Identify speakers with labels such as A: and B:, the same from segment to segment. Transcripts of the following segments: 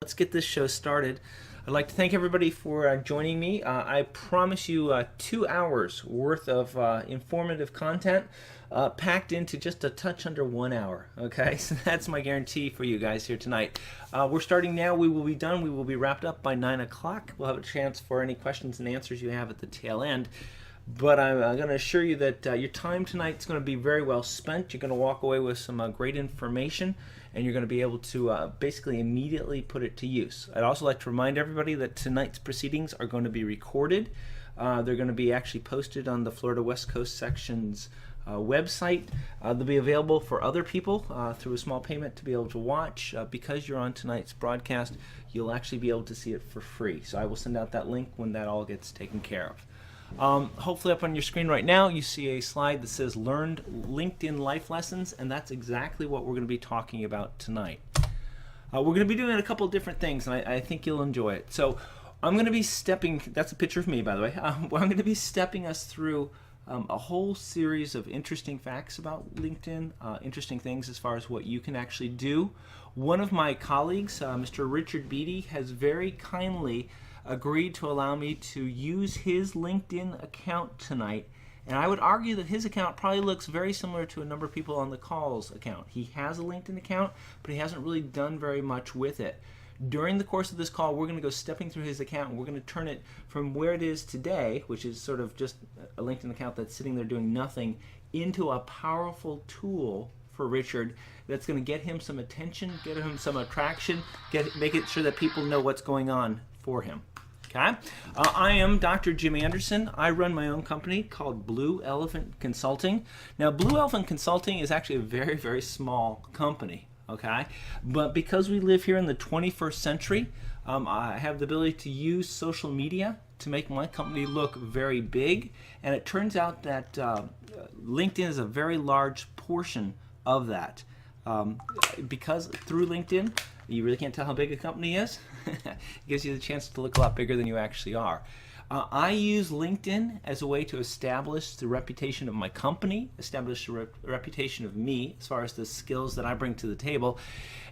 A: Let's get this show started. I'd like to thank everybody for joining me. I promise you 2 hours worth of informative content packed into just a touch under 1 hour. Okay, so that's my guarantee for you guys here tonight. We're starting now. We will be done. We will be wrapped up by 9 o'clock. We'll have a chance for any questions and answers you have at the tail end. But I'm going to assure you that your time tonight is going to be very well spent. You're going to walk away with some great information, and you're going to be able to basically immediately put it to use. I'd also like to remind everybody that tonight's proceedings are going to be recorded. They're going to be actually posted on the Florida West Coast Section's website. They'll be available for other people through a small payment to be able to watch. Because you're on tonight's broadcast, you'll actually be able to see it for free. So I will send out that link when that all gets taken care of. Hopefully up on your screen right now you see a slide that says Learned LinkedIn Life Lessons, and that's exactly what we're going to be talking about tonight. We're going to be doing a couple of different things, and I think you'll enjoy it. So I'm going to be that's a picture of me, by the way. I'm going to be stepping us through a whole series of interesting facts about LinkedIn, interesting things as far as what you can actually do. One of my colleagues, Mr. Richard Beatty, has very kindly agreed to allow me to use his LinkedIn account tonight, and I would argue that his account probably looks very similar to a number of people on the call's account. He has a LinkedIn account, but he hasn't really done very much with it. During the course of this call, we're going to go stepping through his account, and we're going to turn it from where it is today, which is sort of just a LinkedIn account that's sitting there doing nothing, into a powerful tool for Richard that's going to get him some attention, get him some attraction, make it sure that people know what's going on for him. Okay. I am Dr. Jim Anderson. I run my own company called Blue Elephant Consulting. Now, Blue Elephant Consulting is actually a very, very small company. Okay, but because we live here in the 21st century, I have the ability to use social media to make my company look very big, and it turns out that LinkedIn is a very large portion of that. Because through LinkedIn, you really can't tell how big a company is. It gives you the chance to look a lot bigger than you actually are. I use LinkedIn as a way to establish the reputation of my company, establish the reputation of me as far as the skills that I bring to the table.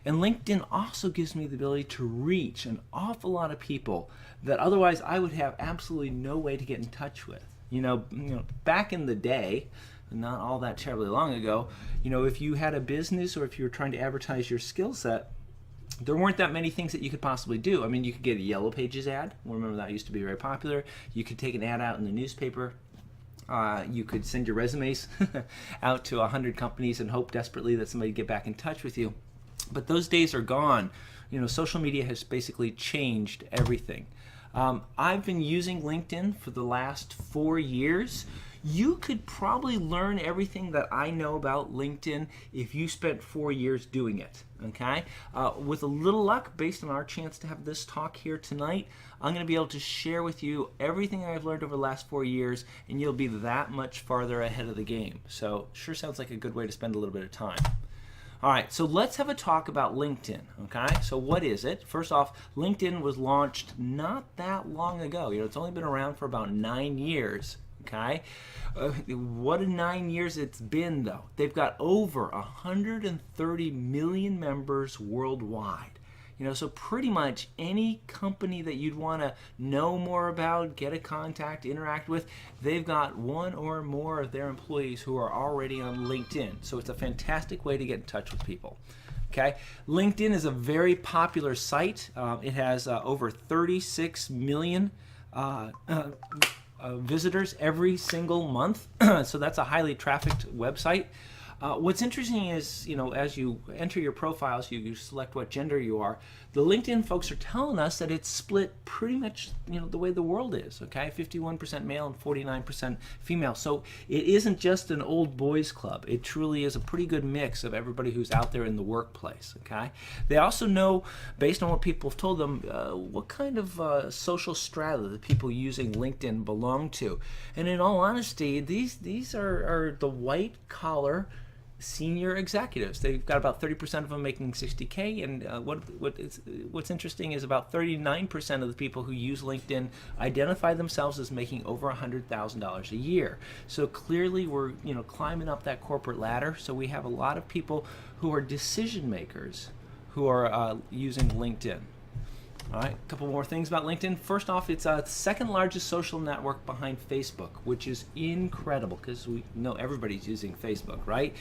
A: And LinkedIn also gives me the ability to reach an awful lot of people that otherwise I would have absolutely no way to get in touch with. You know, back in the day, not all that terribly long ago, if you had a business or if you were trying to advertise your skill set, there weren't that many things that you could possibly do. I mean, you could get a Yellow Pages ad. Remember, that used to be very popular. You could take an ad out in the newspaper. You could send your resumes out to 100 companies and hope desperately that somebody would get back in touch with you. But those days are gone. Social media has basically changed everything. I've been using LinkedIn for the last 4 years. You could probably learn everything that I know about LinkedIn if you spent 4 years doing it, okay? With a little luck, based on our chance to have this talk here tonight, I'm going to be able to share with you everything I've learned over the last 4 years, and you'll be that much farther ahead of the game. So, sure sounds like a good way to spend a little bit of time. All right, so let's have a talk about LinkedIn, okay? So what is it? First off, LinkedIn was launched not that long ago. It's only been around for about 9 years. Okay, what a 9 years it's been, though. They've got over 130 million members worldwide. So pretty much any company that you'd want to know more about, get a contact, interact with, they've got one or more of their employees who are already on LinkedIn. So it's a fantastic way to get in touch with people. Okay, LinkedIn is a very popular site. It has over 36 million visitors every single month, so that's a highly trafficked website. What's interesting is, as you enter your profiles, you select what gender you are. The LinkedIn folks are telling us that it's split pretty much, the way the world is, okay? 51% male and 49% female. So it isn't just an old boys club. It truly is a pretty good mix of everybody who's out there in the workplace, okay? They also know, based on what people have told them, what kind of social strata the people using LinkedIn belong to. And in all honesty, these are the white collar, senior executives. They've got about 30% of them making 60K, and what's interesting is about 39% of the people who use LinkedIn identify themselves as making over $100,000 a year. So clearly we're climbing up that corporate ladder. So we have a lot of people who are decision makers who are using LinkedIn. All right, a couple more things about LinkedIn. First off, it's the second largest social network behind Facebook, which is incredible because we know everybody's using Facebook, right?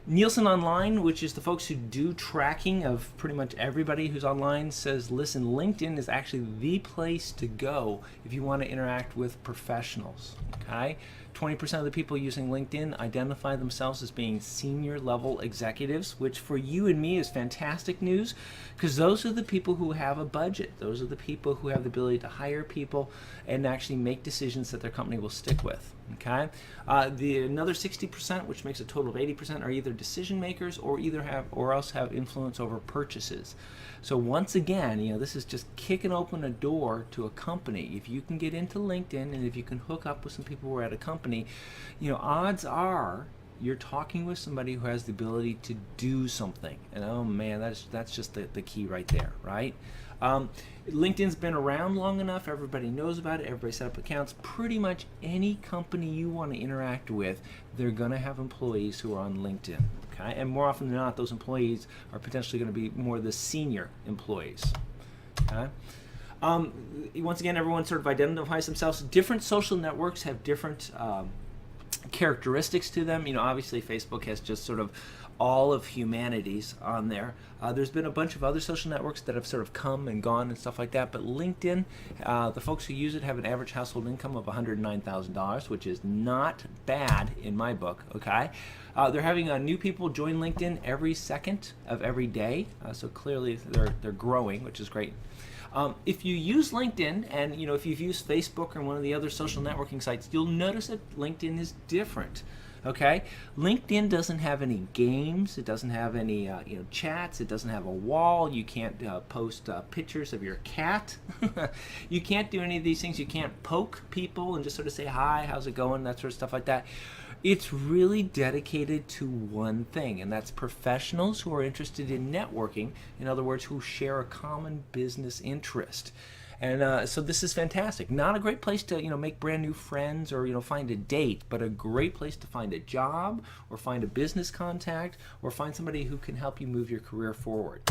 A: Nielsen Online, which is the folks who do tracking of pretty much everybody who's online, says, listen, LinkedIn is actually the place to go if you want to interact with professionals, okay? 20% of the people using LinkedIn identify themselves as being senior level executives, which for you and me is fantastic news because those are the people who have a budget. Those are the people who have the ability to hire people and actually make decisions that their company will stick with. Okay, another 60%, which makes a total of 80%, are either decision makers or else have influence over purchases. So once again, this is just kicking open a door to a company. If you can get into LinkedIn and if you can hook up with some people who are at a company, odds are you're talking with somebody who has the ability to do something. And oh man, that's just the key right there, right? LinkedIn's been around long enough. Everybody knows about it. Everybody set up accounts. Pretty much any company you want to interact with, they're going to have employees who are on LinkedIn. Okay? And more often than not, those employees are potentially going to be more the senior employees. Okay? Once again, everyone sort of identifies themselves. Different social networks have different characteristics to them. Obviously Facebook has just sort of all of humanity's on there. There's been a bunch of other social networks that have sort of come and gone and stuff like that, but LinkedIn, the folks who use it have an average household income of $109,000, which is not bad in my book, okay? They're having new people join LinkedIn every second of every day, so clearly they're growing, which is great. If you use LinkedIn, and if you've used Facebook or one of the other social networking sites, you'll notice that LinkedIn is different. Okay, LinkedIn doesn't have any games. It doesn't have any chats. It doesn't have a wall. You can't post pictures of your cat. You can't do any of these things. You can't poke people and just sort of say hi, how's it going, that sort of stuff like that. It's really dedicated to one thing, and that's professionals who are interested in networking. In other words, who share a common business interest. And so this is fantastic. Not a great place to make brand new friends or find a date, but a great place to find a job or find a business contact or find somebody who can help you move your career forward.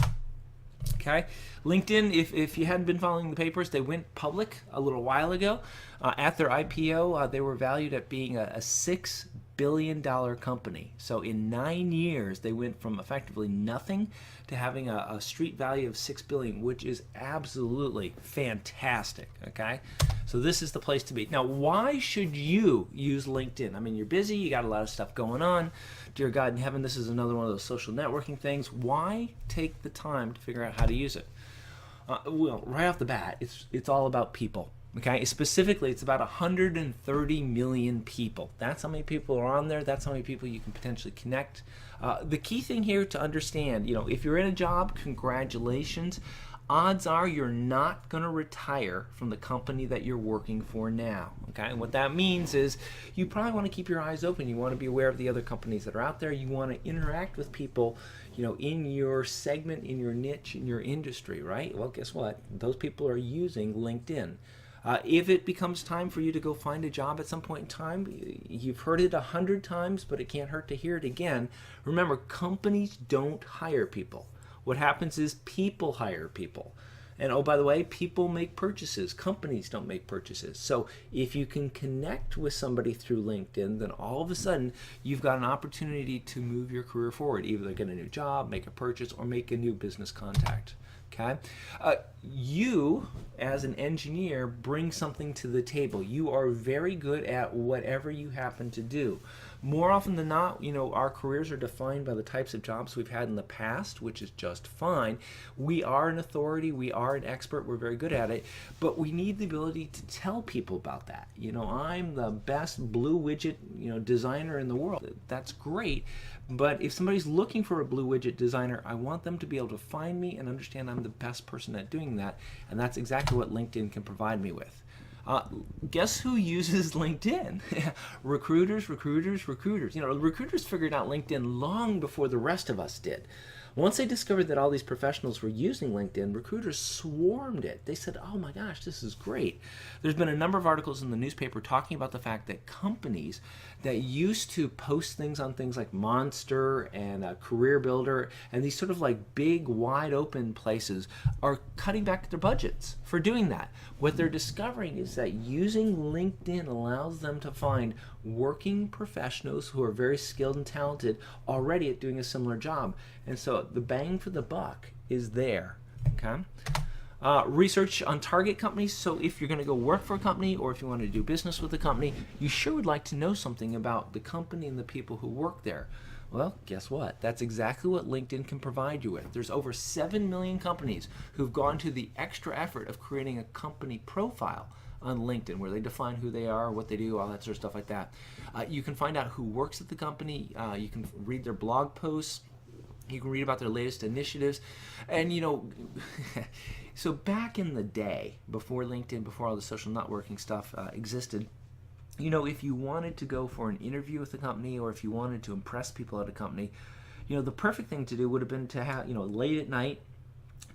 A: Okay, LinkedIn, if you hadn't been following the papers, they went public a little while ago. At their IPO, they were valued at being a $6 billion company. So in 9 years, they went from effectively nothing to having a street value of $6 billion, which is absolutely fantastic. Okay, so this is the place to be. Now, why should you use LinkedIn? I mean, you're busy, you got a lot of stuff going on. Dear God in heaven, this is another one of those social networking things. Why take the time to figure out how to use it? Well, right off the bat, it's all about people. Okay, specifically, it's about 130 million people. That's how many people are on there. That's how many people you can potentially connect. The key thing here to understand, if you're in a job, congratulations. Odds are you're not going to retire from the company that you're working for now. Okay, and what that means is you probably want to keep your eyes open. You want to be aware of the other companies that are out there. You want to interact with people, in your segment, in your niche, in your industry, right? Well, guess what? Those people are using LinkedIn. If it becomes time for you to go find a job at some point in time, you've heard it 100 times, but it can't hurt to hear it again. Remember, companies don't hire people. What happens is people hire people. And oh, by the way, people make purchases. Companies don't make purchases. So if you can connect with somebody through LinkedIn, then all of a sudden you've got an opportunity to move your career forward, either get a new job, make a purchase, or make a new business contact. Okay, you as an engineer bring something to the table. You are very good at whatever you happen to do. More often than not, our careers are defined by the types of jobs we've had in the past, which is just fine. We are an authority, we are an expert, we're very good at it, but we need the ability to tell people about that. I'm the best blue widget, designer in the world. That's great, but if somebody's looking for a blue widget designer, I want them to be able to find me and understand I'm the best person at doing that, and that's exactly what LinkedIn can provide me with. Uh, Guess who uses LinkedIn? Recruiters, recruiters, recruiters. Recruiters figured out LinkedIn long before the rest of us did. Once they discovered that all these professionals were using LinkedIn, recruiters swarmed it. They said, oh my gosh, this is great. There's been a number of articles in the newspaper talking about the fact that companies that used to post things on things like Monster and Career Builder and these sort of like big, wide open places are cutting back their budgets for doing that. What they're discovering is that using LinkedIn allows them to find working professionals who are very skilled and talented already at doing a similar job. And so the bang for the buck is there. Okay. Research on target companies. So if you're going to go work for a company or if you want to do business with a company, you sure would like to know something about the company and the people who work there. Well, guess what? That's exactly what LinkedIn can provide you with. There's over 7 million companies who've gone to the extra effort of creating a company profile on LinkedIn where they define who they are, what they do, all that sort of stuff like that. You can find out who works at the company. You can read their blog posts. You can read about their latest initiatives. And, so back in the day, before LinkedIn, before all the social networking stuff existed, if you wanted to go for an interview with a company or if you wanted to impress people at a company, the perfect thing to do would have been to have, late at night,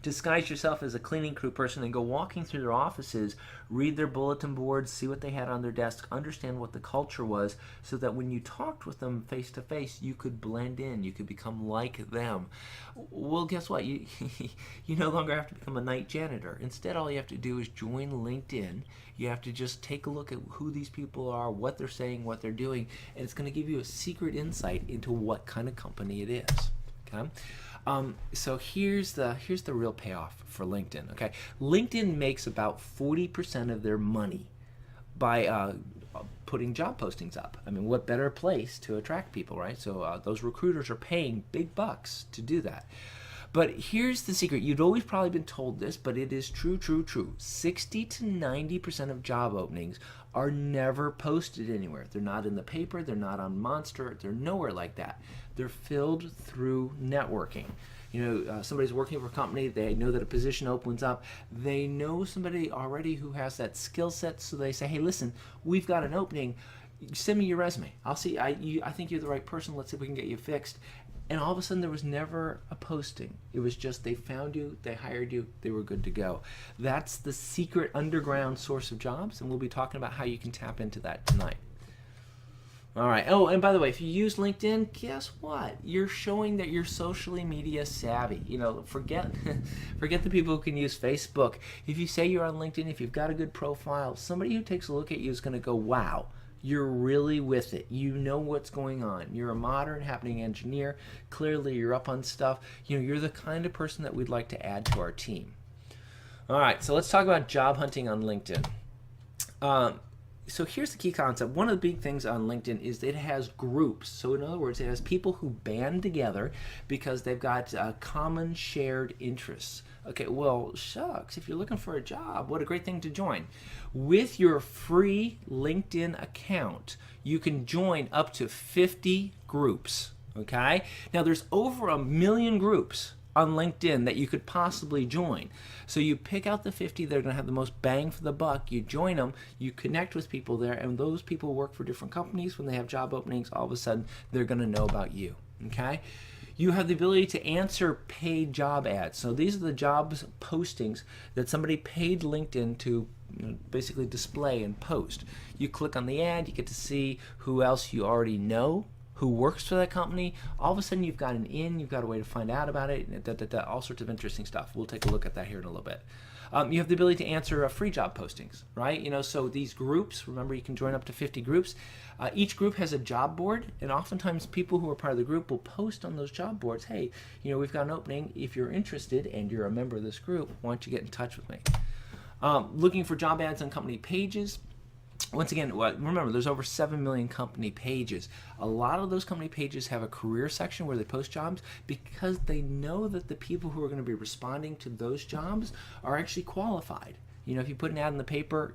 A: disguise yourself as a cleaning crew person and go walking through their offices, read their bulletin boards, see what they had on their desk, understand what the culture was, so that when you talked with them face to face, you could blend in, you could become like them. Well, guess what? You no longer have to become a night janitor. Instead, all you have to do is join LinkedIn. You have to just take a look at who these people are, what they're saying, what they're doing, and it's going to give you a secret insight into what kind of company it is. Okay? So here's the real payoff for LinkedIn. Okay, LinkedIn makes about 40% of their money by putting job postings up. I mean, what better place to attract people, right? So those recruiters are paying big bucks to do that. But here's the secret. You've always probably been told this, but it is true. 60 to 90% of job openings are never posted anywhere. They're not in the paper. They're not on Monster. They're nowhere like that. They're filled through networking. Somebody's working for a company. They know that a position opens up. They know somebody already who has that skill set. So they say, hey, listen, we've got an opening. Send me your resume. I'll see. I think you're the right person. Let's see if we can get you fixed. And all of a sudden, there was never a posting. It was just they found you, they hired you, they were good to go. That's the secret underground source of jobs, and we'll be talking about how you can tap into that tonight. All right. Oh, and by the way, if you use LinkedIn, guess what? You're showing that you're socially media savvy. Forget the people who can use Facebook. If you say you're on LinkedIn, if you've got a good profile, somebody who takes a look at you is going to go, wow. You're really with it. You know what's going on. You're a modern happening engineer. Clearly, you're up on stuff. You're the kind of person that we'd like to add to our team. All right, so let's talk about job hunting on LinkedIn. So here's the key concept. One of the big things on LinkedIn is that it has groups. So in other words, it has people who band together because they've got common shared interests. Okay, well, shucks, if you're looking for a job, what a great thing to join. With your free LinkedIn account, you can join up to 50 groups, okay? Now, there's over 1 million groups on LinkedIn that you could possibly join. So you pick out the 50 that are going to have the most bang for the buck, you join them, you connect with people there, and those people work for different companies. When they have job openings, all of a sudden, they're going to know about you, okay? You have the ability to answer paid job ads. So these are the jobs postings that somebody paid LinkedIn to basically display and post. You click on the ad, you get to see who else you already know, who works for that company. All of a sudden you've got an in, you've got a way to find out about it, all sorts of interesting stuff. We'll take a look at that here in a little bit. You have the ability to answer free job postings, right? So these groups, remember you can join up to 50 groups. Each group has a job board, and oftentimes people who are part of the group will post on those job boards, hey, we've got an opening. If you're interested and you're a member of this group, why don't you get in touch with me? Looking for job ads on company pages. Once again, remember, there's over 7 million company pages. A lot of those company pages have a career section where they post jobs because they know that the people who are going to be responding to those jobs are actually qualified. If you put an ad in the paper,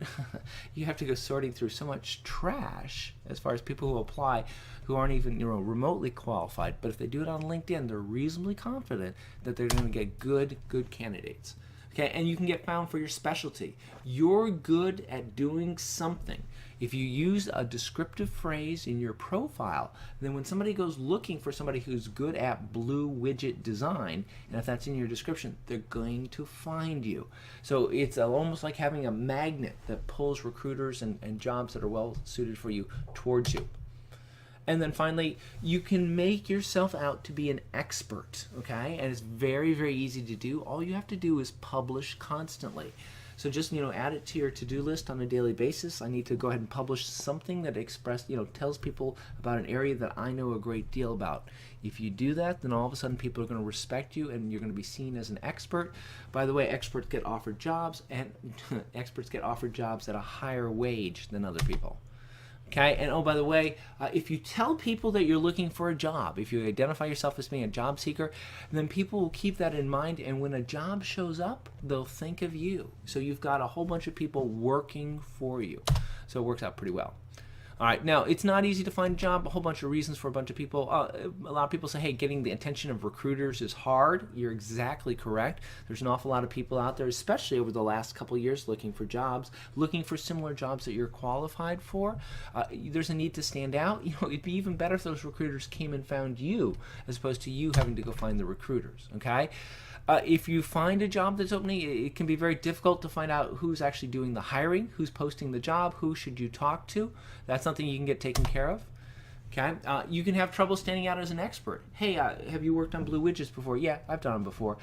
A: you have to go sorting through so much trash as far as people who apply who aren't even remotely qualified. But if they do it on LinkedIn, they're reasonably confident that they're going to get good candidates. Okay, and you can get found for your specialty. You're good at doing something. If you use a descriptive phrase in your profile, then when somebody goes looking for somebody who's good at blue widget design, and if that's in your description, they're going to find you. So it's almost like having a magnet that pulls recruiters and jobs that are well suited for you towards you. And then finally, you can make yourself out to be an expert, okay? And it's very, very easy to do. All you have to do is publish constantly. So just, add it to your to-do list on a daily basis. I need to go ahead and publish something that tells people about an area that I know a great deal about. If you do that, then all of a sudden people are going to respect you and you're going to be seen as an expert. By the way, experts get offered jobs, and experts get offered jobs at a higher wage than other people. Okay, and oh, by the way, if you tell people that you're looking for a job, if you identify yourself as being a job seeker, then people will keep that in mind, and when a job shows up, they'll think of you. So you've got a whole bunch of people working for you. So it works out pretty well. All right, now it's not easy to find a job. A whole bunch of reasons for a bunch of people. A lot of people say, hey, getting the attention of recruiters is hard. You're exactly correct. There's an awful lot of people out there, especially over the last couple of years, looking for jobs, looking for similar jobs that you're qualified for. There's a need to stand out. It'd be even better if those recruiters came and found you, as opposed to you having to go find the recruiters. Okay. If you find a job that's opening, it can be very difficult to find out who's actually doing the hiring, who's posting the job, who should you talk to. That's something you can get taken care of. Okay, you can have trouble standing out as an expert. Hey, have you worked on blue widgets before? Yeah, I've done them before.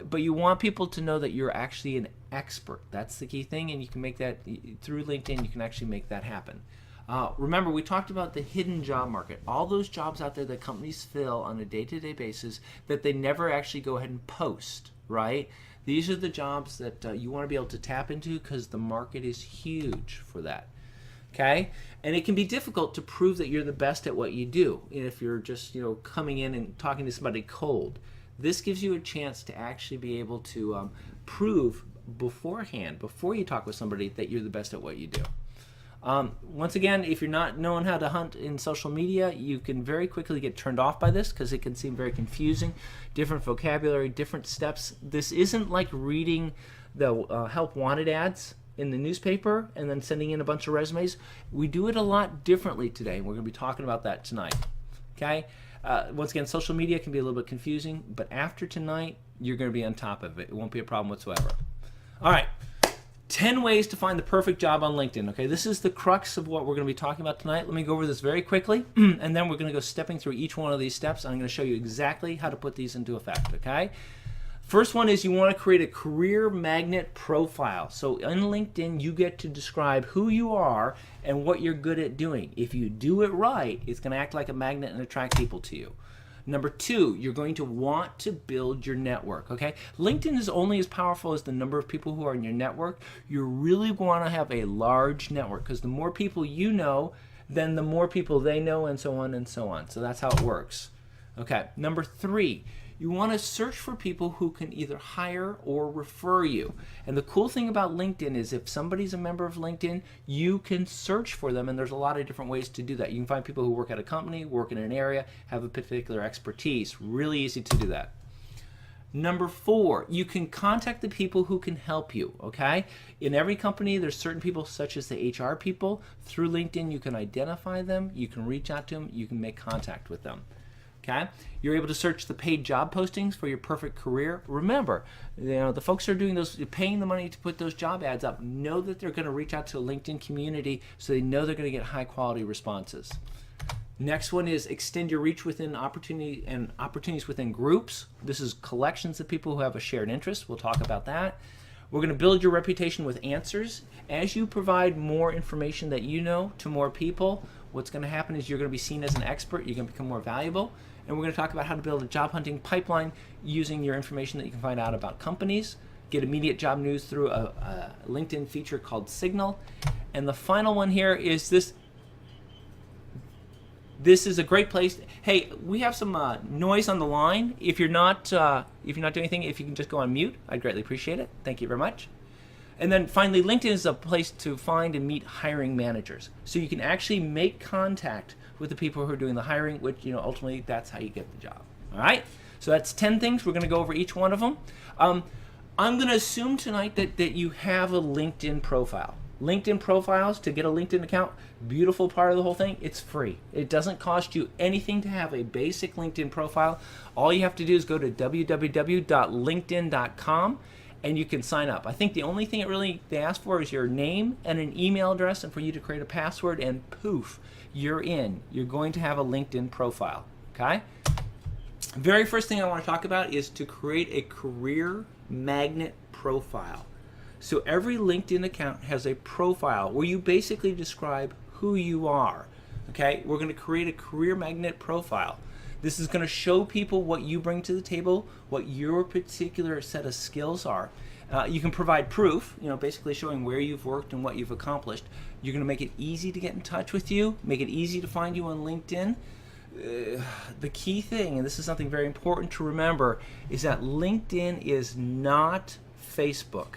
A: But you want people to know that you're actually an expert. That's the key thing, and you can make that through LinkedIn. You can actually make that happen. Remember, we talked about the hidden job market. All those jobs out there that companies fill on a day-to-day basis that they never actually go ahead and post, right? These are the jobs that you want to be able to tap into because the market is huge for that. Okay? And it can be difficult to prove that you're the best at what you do if you're just, coming in and talking to somebody cold. This gives you a chance to actually be able to prove beforehand, before you talk with somebody, that you're the best at what you do. Once again, if you're not knowing how to hunt in social media, you can very quickly get turned off by this because it can seem very confusing. Different vocabulary, different steps. This isn't like reading the help wanted ads in the newspaper and then sending in a bunch of resumes. We do it a lot differently today. We're going to be talking about that tonight. Okay? Once again, social media can be a little bit confusing, but after tonight, you're going to be on top of it. It won't be a problem whatsoever. All right. 10 ways to find the perfect job on LinkedIn. Okay, this is the crux of what we're going to be talking about tonight. Let me go over this very quickly, and then we're going to go stepping through each one of these steps. I'm going to show you exactly how to put these into effect, okay? First one is you want to create a career magnet profile. So in LinkedIn, you get to describe who you are and what you're good at doing. If you do it right, it's going to act like a magnet and attract people to you. Number two, you're going to want to build your network, okay? LinkedIn is only as powerful as the number of people who are in your network. You really want to have a large network because the more people you know, then the more people they know, and so on and so on. So that's how it works. Okay, number three, you want to search for people who can either hire or refer you. And the cool thing about LinkedIn is if somebody's a member of LinkedIn, you can search for them, and there's a lot of different ways to do that. You can find people who work at a company, work in an area, have a particular expertise. Really easy to do that. Number four, you can contact the people who can help you, okay? In every company, there's certain people such as the HR people. Through LinkedIn, you can identify them, you can reach out to them, you can make contact with them. Okay, you're able to search the paid job postings for your perfect career. Remember, the folks who are doing those, paying the money to put those job ads up, know that they're going to reach out to a LinkedIn community, so they know they're going to get high quality responses. Next one is extend your reach within opportunities within groups. This is collections of people who have a shared interest. We'll talk about that. We're going to build your reputation with answers. As you provide more information that you know to more people, what's going to happen is you're going to be seen as an expert. You're going to become more valuable. And we're going to talk about how to build a job hunting pipeline using your information that you can find out about companies, get immediate job news through a LinkedIn feature called Signal. And the final one here is this. This is a great place. Hey, we have some noise on the line. If you're not doing anything, if you can just go on mute, I'd greatly appreciate it. Thank you very much. And then finally, LinkedIn is a place to find and meet hiring managers. So you can actually make contact with the people who are doing the hiring, which, ultimately that's how you get the job. All right? So that's 10 things. We're going to go over each one of them. I'm going to assume tonight that you have a LinkedIn profile. LinkedIn profiles, to get a LinkedIn account, beautiful part of the whole thing, it's free. It doesn't cost you anything to have a basic LinkedIn profile. All you have to do is go to www.linkedin.com and you can sign up. I think the only thing they ask for is your name and an email address and for you to create a password, and poof, you're in. You're going to have a LinkedIn profile, okay? Very first thing I want to talk about is to create a career magnet profile. So every LinkedIn account has a profile where you basically describe who you are. Okay, we're going to create a career magnet profile. This is going to show people what you bring to the table, what your particular set of skills are. You can provide proof, basically showing where you've worked and what you've accomplished. You're going to make it easy to get in touch with you, make it easy to find you on LinkedIn. The key thing, and this is something very important to remember, is that LinkedIn is not Facebook.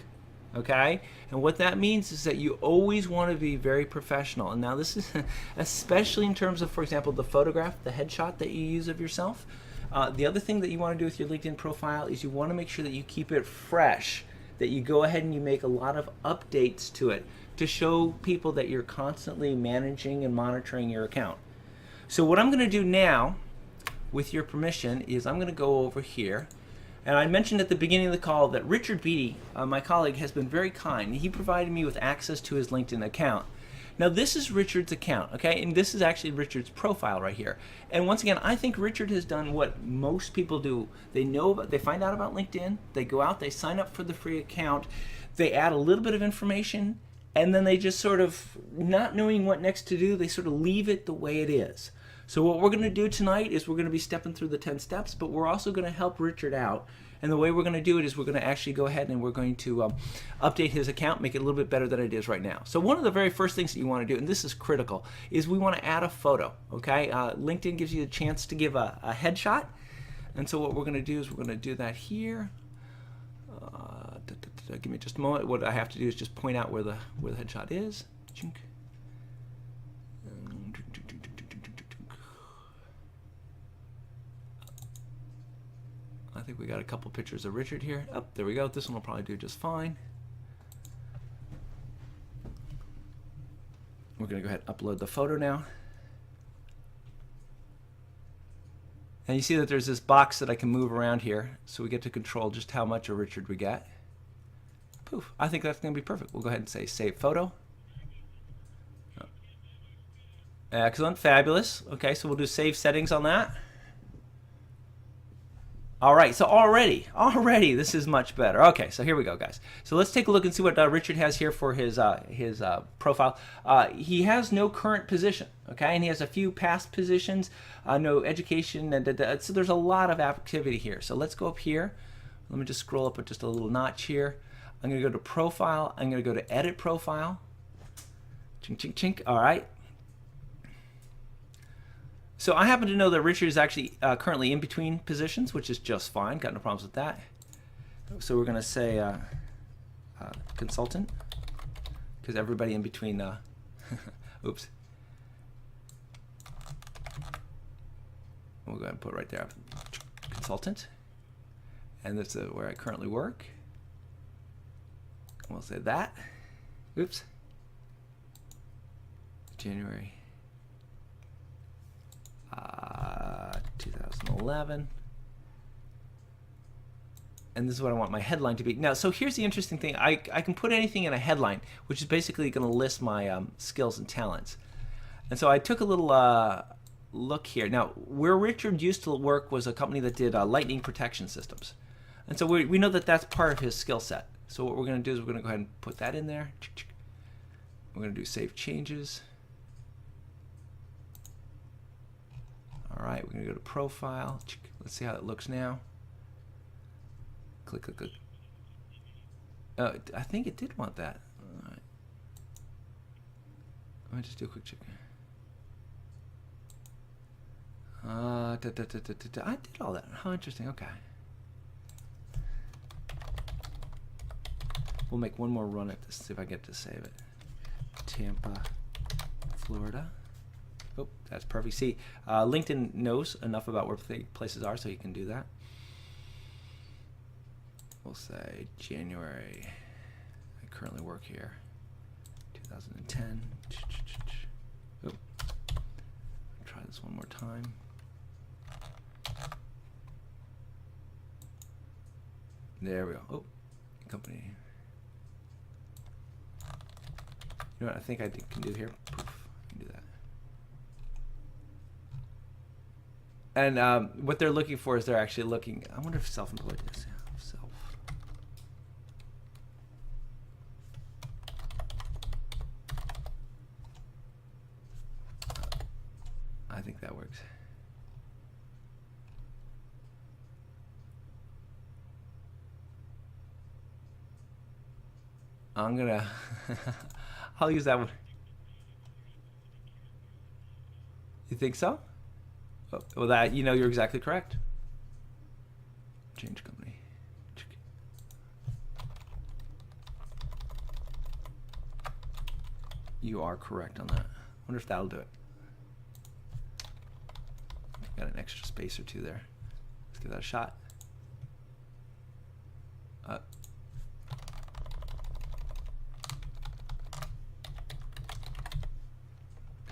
A: Okay? And what that means is that you always want to be very professional. And now this is especially in terms of, for example, the photograph, the headshot that you use of yourself. The other thing that you want to do with your LinkedIn profile is you want to make sure that you keep it fresh, that you go ahead and you make a lot of updates to it to show people that you're constantly managing and monitoring your account. So what I'm going to do now, with your permission, is I'm going to go over here. And I mentioned at the beginning of the call that Richard Beatty, my colleague, has been very kind. He provided me with access to his LinkedIn account. Now this is Richard's account, okay? And this is actually Richard's profile right here. And once again, I think Richard has done what most people do. They find out about LinkedIn, they go out, they sign up for the free account, they add a little bit of information, and then they just sort of, not knowing what next to do, they sort of leave it the way it is. So what we're going to do tonight is we're going to be stepping through the 10 steps, but we're also going to help Richard out. And the way we're going to do it is we're going to actually go ahead and we're going to update his account, make it a little bit better than it is right now. So one of the very first things that you want to do, and this is critical, is we want to add a photo, okay? LinkedIn gives you a chance to give a headshot. And so what we're going to do is we're going to do that here. Give me just a moment. What I have to do is just point out where the headshot is. I think we got a couple pictures of Richard here. Oh, there we go. This one will probably do just fine. We're going to go ahead and upload the photo now. And you see that there's this box that I can move around here, so we get to control just how much of Richard we get. Poof. I think that's going to be perfect. We'll go ahead and say save photo. Excellent. Fabulous. Okay, so we'll do save settings on that. All right, so already, this is much better. Okay, so here we go, guys. So let's take a look and see what Richard has here for his profile. He has no current position, okay, and he has a few past positions, no education, so there's a lot of activity here. So let's go up here. Let me just scroll up with just a little notch here. I'm going to go to profile. I'm going to go to edit profile. Chink, chink, chink. All right. So I happen to know that Richard is actually currently in between positions, which is just fine. Got no problems with that. So we're going to say consultant, because everybody in between, oops. We'll go ahead and put it right there, consultant. And this is where I currently work. We'll say that. Oops. January 2011. And this is what I want my headline to be. Now, so here's the interesting thing. I can put anything in a headline, which is basically going to list my skills and talents. And so I took a little look here. Now, where Richard used to work was a company that did lightning protection systems. And so we know that that's part of his skill set. So what we're going to do is we're going to go ahead and put that in there. We're going to do save changes. All right, we're going to go to profile. Let's see how it looks now. Click, click, click. I think it did want that. All right. Let me just do a quick check. I did all that. How interesting. Okay. We'll make one more run at this, see if I get to save it. Tampa, Florida. Oh, that's perfect. See, LinkedIn knows enough about where places are, so you can do that. we'll say January. I currently work here. 2010. Oh, try this one more time. There we go. Oh, company. You know what I think I can do here? Poof, I can do that. And what they're looking for is they're actually looking. I wonder if self-employed is. Yeah, self. I think that works. I'm gonna. I'll use that one. You think so? Oh, well, that you're exactly correct. Change company. You are correct on that. I wonder if that'll do it. Got an extra space or two there. Let's give that a shot.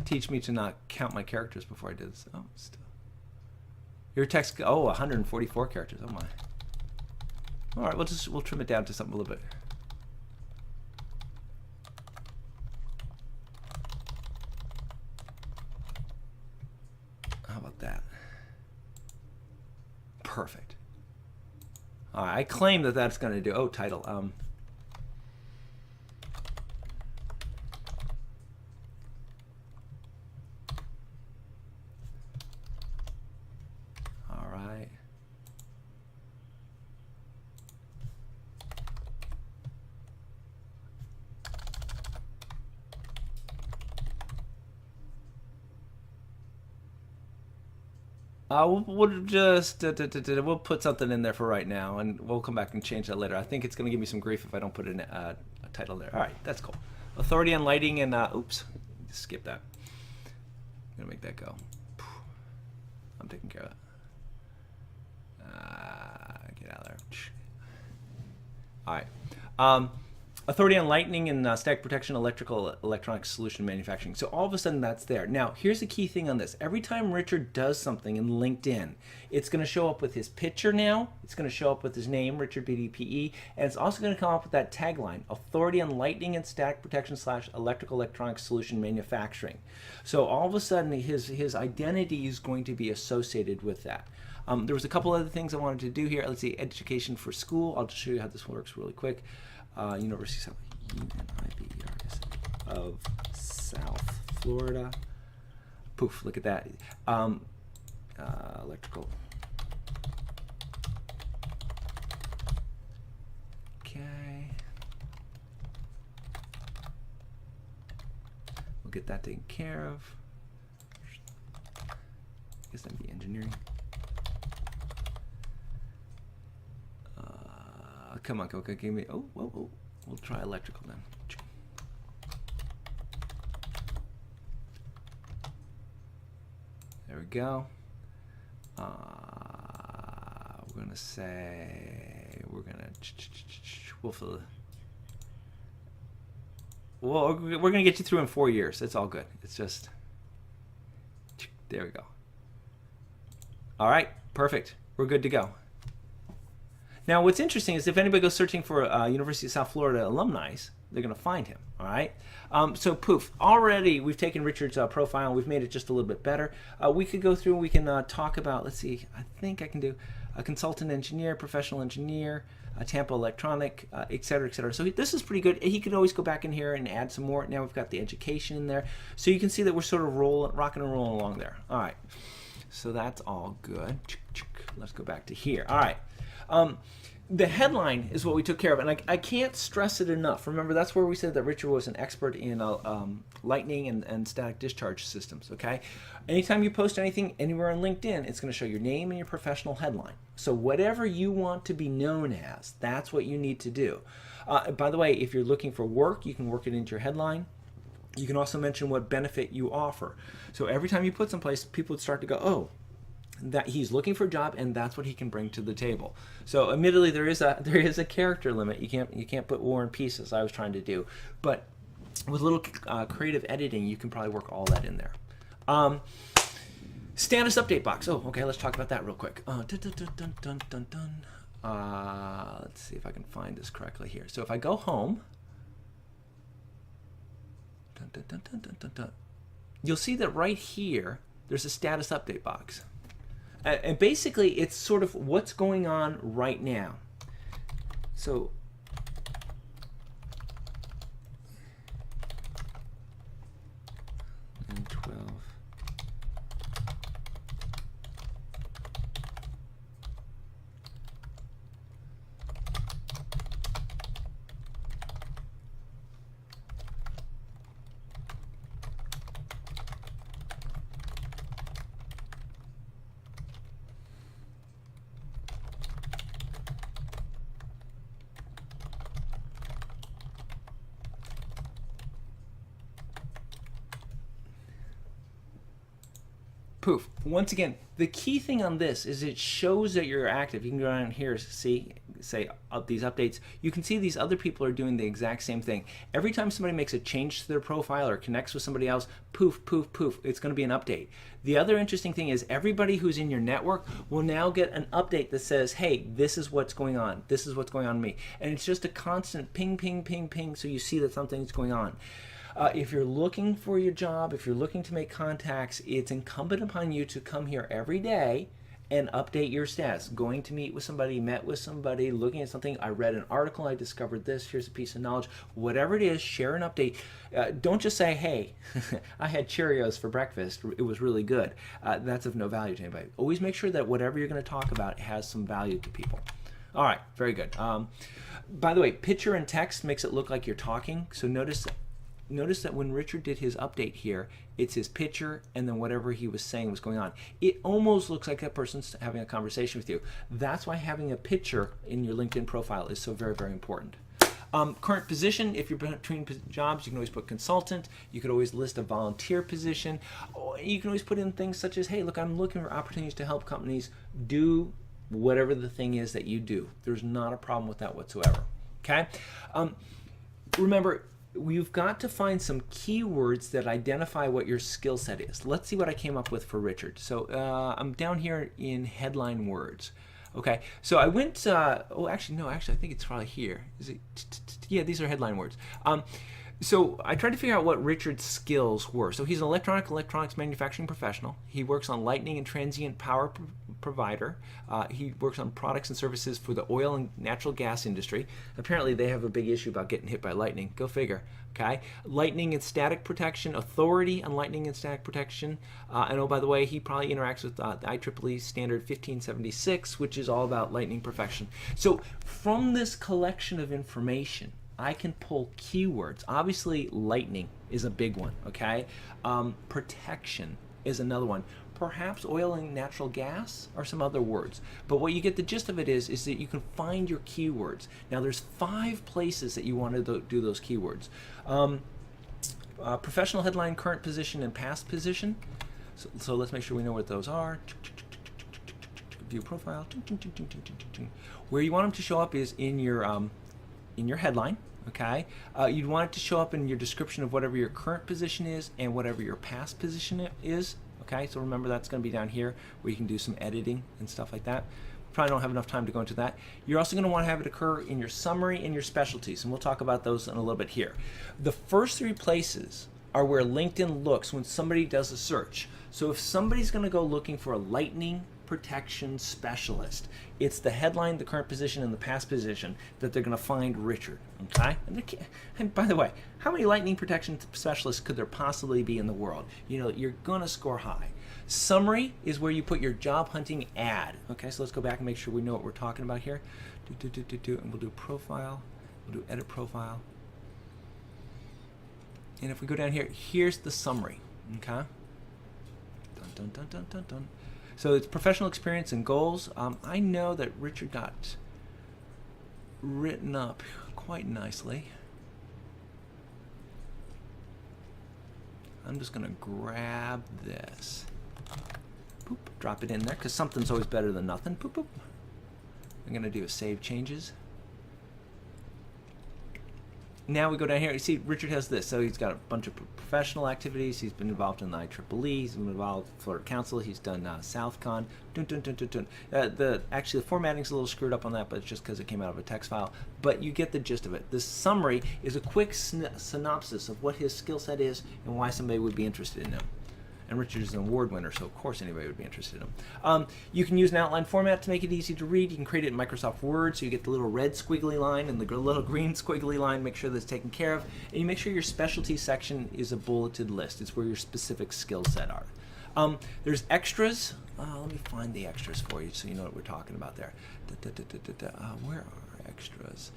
A: Teach me to not count my characters before I did this. Oh, still. Your text. Oh, 144 characters. Oh my. All right, we'll trim it down to something a little bit. How about that? Perfect. All right, I claim that that's going to do. Oh, title. We'll just we'll put something in there for right now, and we'll come back and change that later. I think it's going to give me some grief if I don't put a title there. All right, that's cool. Authority on lighting and oops, skip that. I'm gonna make that go. I'm taking care of that. Get out of there. All right. Authority on lightning and static protection, electronic solution manufacturing. So all of a sudden that's there. Now, here's the key thing on this. Every time Richard does something in LinkedIn, it's going to show up with his picture now. It's going to show up with his name, Richard BDPE, and it's also going to come up with that tagline, Authority on lightning and static protection / electronic solution manufacturing. So all of a sudden his identity is going to be associated with that. There was a couple other things I wanted to do here. Let's see, education for school. I'll just show you how this works really quick. University of South Florida. Poof, look at that. Electrical. Okay. We'll get that taken care of. I guess that'd be engineering. Come on, Coca, give me. Oh, we'll try electrical then. There we go. We're gonna say we'll fill. Well, we're gonna get you through in 4 years. It's all good. It's just there we go. All right, perfect. We're good to go. Now, what's interesting is if anybody goes searching for University of South Florida alumni, they're going to find him, all right? So, poof, already we've taken Richard's profile and we've made it just a little bit better. We could go through and we can talk about, let's see, I think I can do a consultant engineer, professional engineer, Tampa Electronic, et cetera, et cetera. So this is pretty good. He could always go back in here and add some more. Now we've got the education in there. So you can see that we're sort of rocking and rolling along there. All right, so that's all good. Let's go back to here. All right. The headline is what we took care of, and I can't stress it enough. Remember, that's where we said that Richard was an expert in lightning and static discharge systems, okay? Anytime you post anything anywhere on LinkedIn, it's going to show your name and your professional headline. So whatever you want to be known as, that's what you need to do. By the way, if you're looking for work, you can work it into your headline. You can also mention what benefit you offer. So every time you put someplace, people would start to go, oh, that he's looking for a job and that's what he can bring to the table. So admittedly there is a character limit. You can't put War and Peace as I was trying to do, but with a little creative editing you can probably work all that in there. Status update box. Oh, okay, let's talk about that real quick. Let's see if I can find this correctly here. So if I go home, you'll see that right here there's a status update box. And basically it's sort of what's going on right now. So and 12. Poof. Once again, the key thing on this is it shows that you're active. You can go down here, see, say these updates. You can see these other people are doing the exact same thing. Every time somebody makes a change to their profile or connects with somebody else, poof, poof, poof, it's going to be an update. The other interesting thing is everybody who's in your network will now get an update that says, hey, this is what's going on. This is what's going on with me. And it's just a constant ping, ping, ping, ping, so you see that something's going on. If you're looking for your job, if you're looking to make contacts, it's incumbent upon you to come here every day and update your status. Going to meet with somebody, met with somebody, looking at something, I read an article, I discovered this, here's a piece of knowledge. Whatever it is, share an update. Don't just say, hey, I had Cheerios for breakfast, it was really good. That's of no value to anybody. Always make sure that whatever you're going to talk about has some value to people. All right, very good. By the way, picture and text makes it look like you're talking, so notice that when Richard did his update here, it's his picture and then whatever he was saying was going on. It almost looks like that person's having a conversation with you. That's why having a picture in your LinkedIn profile is so very, very important. Current position, if you're between jobs, you can always put consultant. You could always list a volunteer position. You can always put in things such as, hey, look, I'm looking for opportunities to help companies do whatever the thing is that you do. There's not a problem with that whatsoever. Okay? Remember, you've got to find some keywords that identify what your skill set is. Let's see what I came up with for Richard. So I'm down here in headline words. Okay, so I went, oh, actually, no, actually, I think it's probably here. Is it? Yeah, these are headline words. So I tried to figure out what Richard's skills were. So he's an electronics manufacturing professional. He works on lightning and transient power provider. He works on products and services for the oil and natural gas industry. Apparently they have a big issue about getting hit by lightning. Go figure. Okay, lightning and static protection, authority on lightning and static protection. And oh, by the way, he probably interacts with the IEEE standard 1576, which is all about lightning protection. So from this collection of information, I can pull keywords. Obviously, lightning is a big one, okay? Protection is another one. Perhaps oil and natural gas are some other words. But what you get the gist of it is that you can find your keywords. Now, there's 5 places that you want to do those keywords. Professional headline, current position, and past position. So let's make sure we know what those are. View profile. Where you want them to show up is in your headline, okay? You'd want it to show up in your description of whatever your current position is and whatever your past position is, okay? So remember that's going to be down here where you can do some editing and stuff like that. Probably don't have enough time to go into that. You're also going to want to have it occur in your summary and your specialties, and we'll talk about those in a little bit here. The first 3 places are where LinkedIn looks when somebody does a search. So if somebody's going to go looking for a lightning protection specialist, it's the headline, the current position, and the past position that they're going to find Richard. Okay? And by the way, how many lightning protection specialists could there possibly be in the world? You know, you're going to score high. Summary is where you put your job hunting ad. Okay, so let's go back and make sure we know what we're talking about here. And we'll do profile. We'll do edit profile. And if we go down here, here's the summary. Okay? Dun, dun, dun, dun, dun. So it's professional experience and goals. I know that Richard got written up quite nicely. I'm just going to grab this. Boop, drop it in there, because something's always better than nothing. Boop, boop. I'm going to do a save changes. Now we go down here. You see, Richard has this. So he's got a bunch of professional activities. He's been involved in the IEEE. He's been involved in Florida Council. He's done Southcon. Actually, the formatting's a little screwed up on that, but it's just because it came out of a text file. But you get the gist of it. This summary is a quick synopsis of what his skill set is and why somebody would be interested in him. And Richard is an award winner, so of course anybody would be interested in him. You can use an outline format to make it easy to read. You can create it in Microsoft Word, so you get the little red squiggly line and the little green squiggly line. Make sure that's taken care of. And you make sure your specialty section is a bulleted list. It's where your specific skill set are. There's extras. Let me find the extras for you so you know what we're talking about there. Where are extras?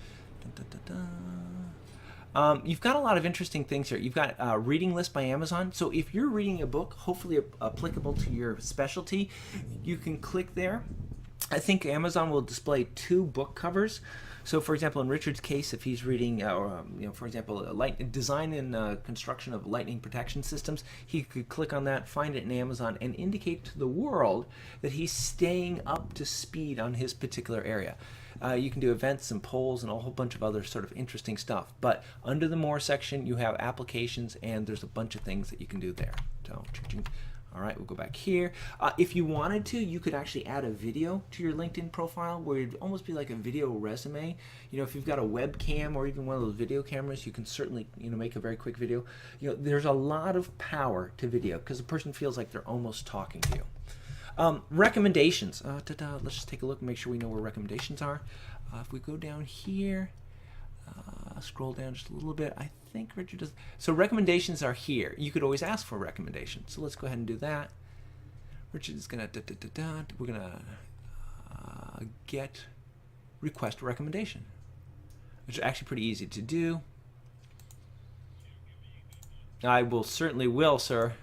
A: You've got a lot of interesting things here. You've got a reading list by Amazon. So if you're reading a book, hopefully applicable to your specialty, you can click there. I think Amazon will display 2 book covers. So for example, in Richard's case, if he's reading, for example, design and construction of lightning protection systems, he could click on that, find it in Amazon, and indicate to the world that he's staying up to speed on his particular area. You can do events and polls and a whole bunch of other sort of interesting stuff. But under the More section, you have applications, and there's a bunch of things that you can do there. So, all right, we'll go back here. If you wanted to, you could actually add a video to your LinkedIn profile where it'd almost be like a video resume. You know, if you've got a webcam or even one of those video cameras, you can certainly, make a very quick video. There's a lot of power to video because the person feels like they're almost talking to you. Recommendations. Let's just take a look and make sure we know where recommendations are. If we go down here, scroll down just a little bit, I think Richard does. So recommendations are here. You could always ask for a recommendation. So let's go ahead and do that. Richard is going to, we're going to get request a recommendation, which is actually pretty easy to do. I will certainly will, sir.